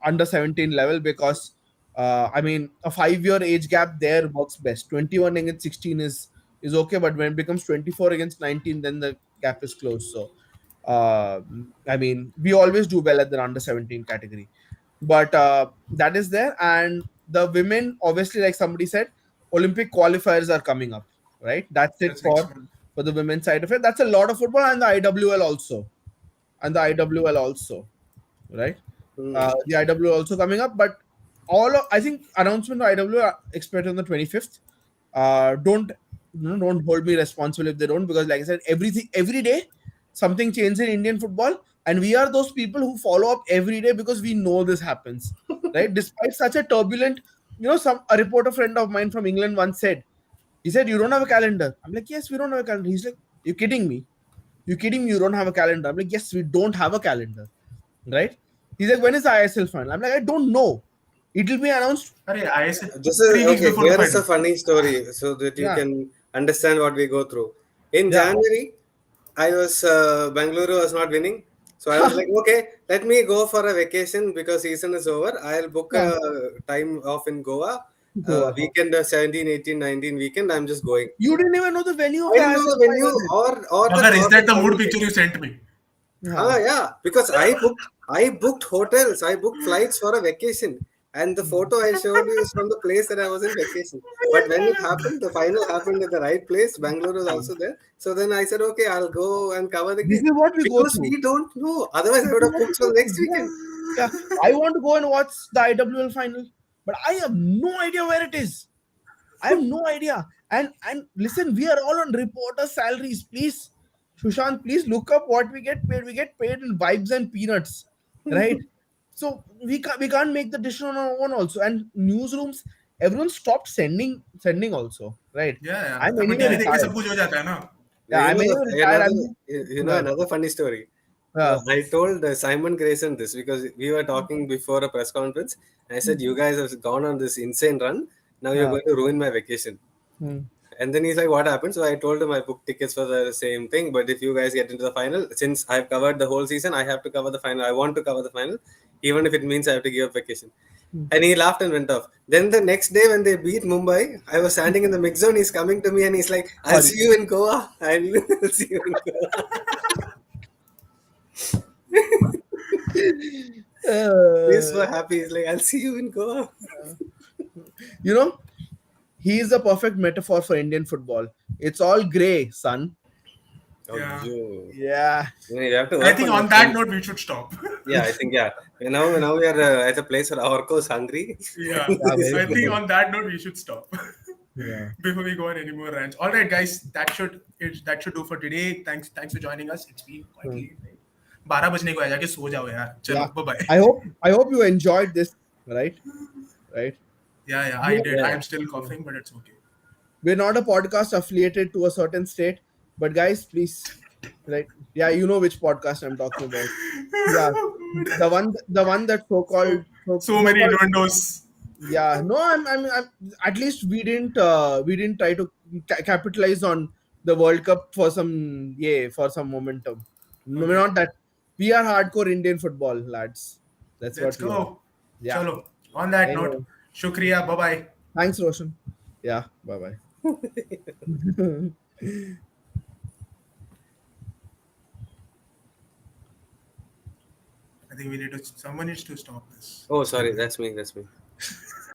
under 17 level because I mean, a 5 year age gap there works best. 21 against 16 is okay, but when it becomes 24 against 19, then the gap is closed. So, I mean, we always do well at the under 17 category, but that is there. And the women, obviously, like somebody said, Olympic qualifiers are coming up, right? That's it that's next month. for the women's side of it. That's a lot of football, and the IWL also, and the IWL also, right? Hmm. The IW also coming up, but I think announcement of IW are expected on the 25th. Don't hold me responsible if they don't, because like I said, every day something changes in Indian football, and we are those people who follow up every day because we know this happens, right? Despite such a turbulent, some a reporter friend of mine from England once said, he said, "You don't have a calendar." I'm like, "Yes, we don't have a calendar." He's like, "You're kidding me? You kidding me? You don't have a calendar?" I'm like, "Yes, we don't have a calendar." Right? He's like, when is the ISL final? I'm like, I don't know. It will be announced. Arey, ISL This is 3 weeks okay. before the Here is a final. funny story so that you Yeah, can understand what we go through. In yeah. January, I was Bangalore was not winning, so I was like, okay, let me go for a vacation because season is over. I'll book Yeah, a time off in Goa, Goa. weekend 17, 18, 19 weekend. I'm just going. You didn't even know the venue of I the didn't know ISL the venue final then. Mother, is or the that the mood funny picture thing. you sent me? Yeah. Yeah, because I booked hotels, I booked flights for a vacation, and the photo I showed you is from the place that I was in vacation. But when it happened, the final happened at the right place. Bangalore was also there. So then I said, okay, I'll go and cover the This game is what we go because through. we don't know. Otherwise, I This would is have what booked we for go the next through. Yeah. weekend. Yeah. I want to go and watch the IWL final, but I have no idea where it is. I have no idea. And listen, we are all on reporter salaries. Please, Sushant, please look up what we get paid. We get paid in vibes and peanuts, right? So we can't make the decision on our own also. And newsrooms, everyone stopped sending also, right? Yeah, yeah. I'm तब anyway TV देख के retired. सब कुछ हो जाता है ना. Yeah, I'm anyway retired. Another I'm just, uh, another funny story. uh, I told Simon Grayson this because we were talking before a press conference. I said, "You guys have gone on this insane run. Now you're uh, going to ruin my vacation." hmm. And then he's like, "What happened?" So I told him I booked tickets for the same thing. But if you guys get into the final, since I've covered the whole season, I have to cover the final. I want to cover the final. even if it means I have to give up vacation. And he laughed and went off. Then the next day when they beat Mumbai, I was standing in the mix zone. He's coming to me and he's like, "I'll Sorry. see you in Goa. I'll see you in Goa." He's so Uh, happy. He's like, "I'll see you in Goa." you know, he is the perfect metaphor for Indian football. It's all grey, son. Oh, Yeah. you. Yeah. You have to I work think on your on that French. note, we should stop. Yeah, I think, yeah. Now we are at a place where Orko is hungry. Yeah. Yeah, very I think true. on that note, we should stop. Yeah. Before we go on any more rants. All right, guys, that should do for today. Thanks for joining us. It's been quite Hmm. late. Right? 12 बजने को है जाके सो जाओ यार चलो Yeah. Bye bye I hope you enjoyed this, right? Right. yeah I We- did Yeah. I'm still coughing but it's okay We're not a podcast affiliated to a certain state, but guys, please, right? Yeah, you know which podcast I'm talking about. Yeah, the one that so-called so, so many so-called innuendos yeah. No, I'm at least we didn't try to capitalize on the World Cup for some momentum. No, we're okay not that. We are hardcore Indian football lads. That's let's what we are. go Yeah. chalo on that note Anyway, shukriya bye bye thanks, Roshan. Yeah. Bye bye. I think we need to someone needs to stop this Oh, sorry. That's me. That's me.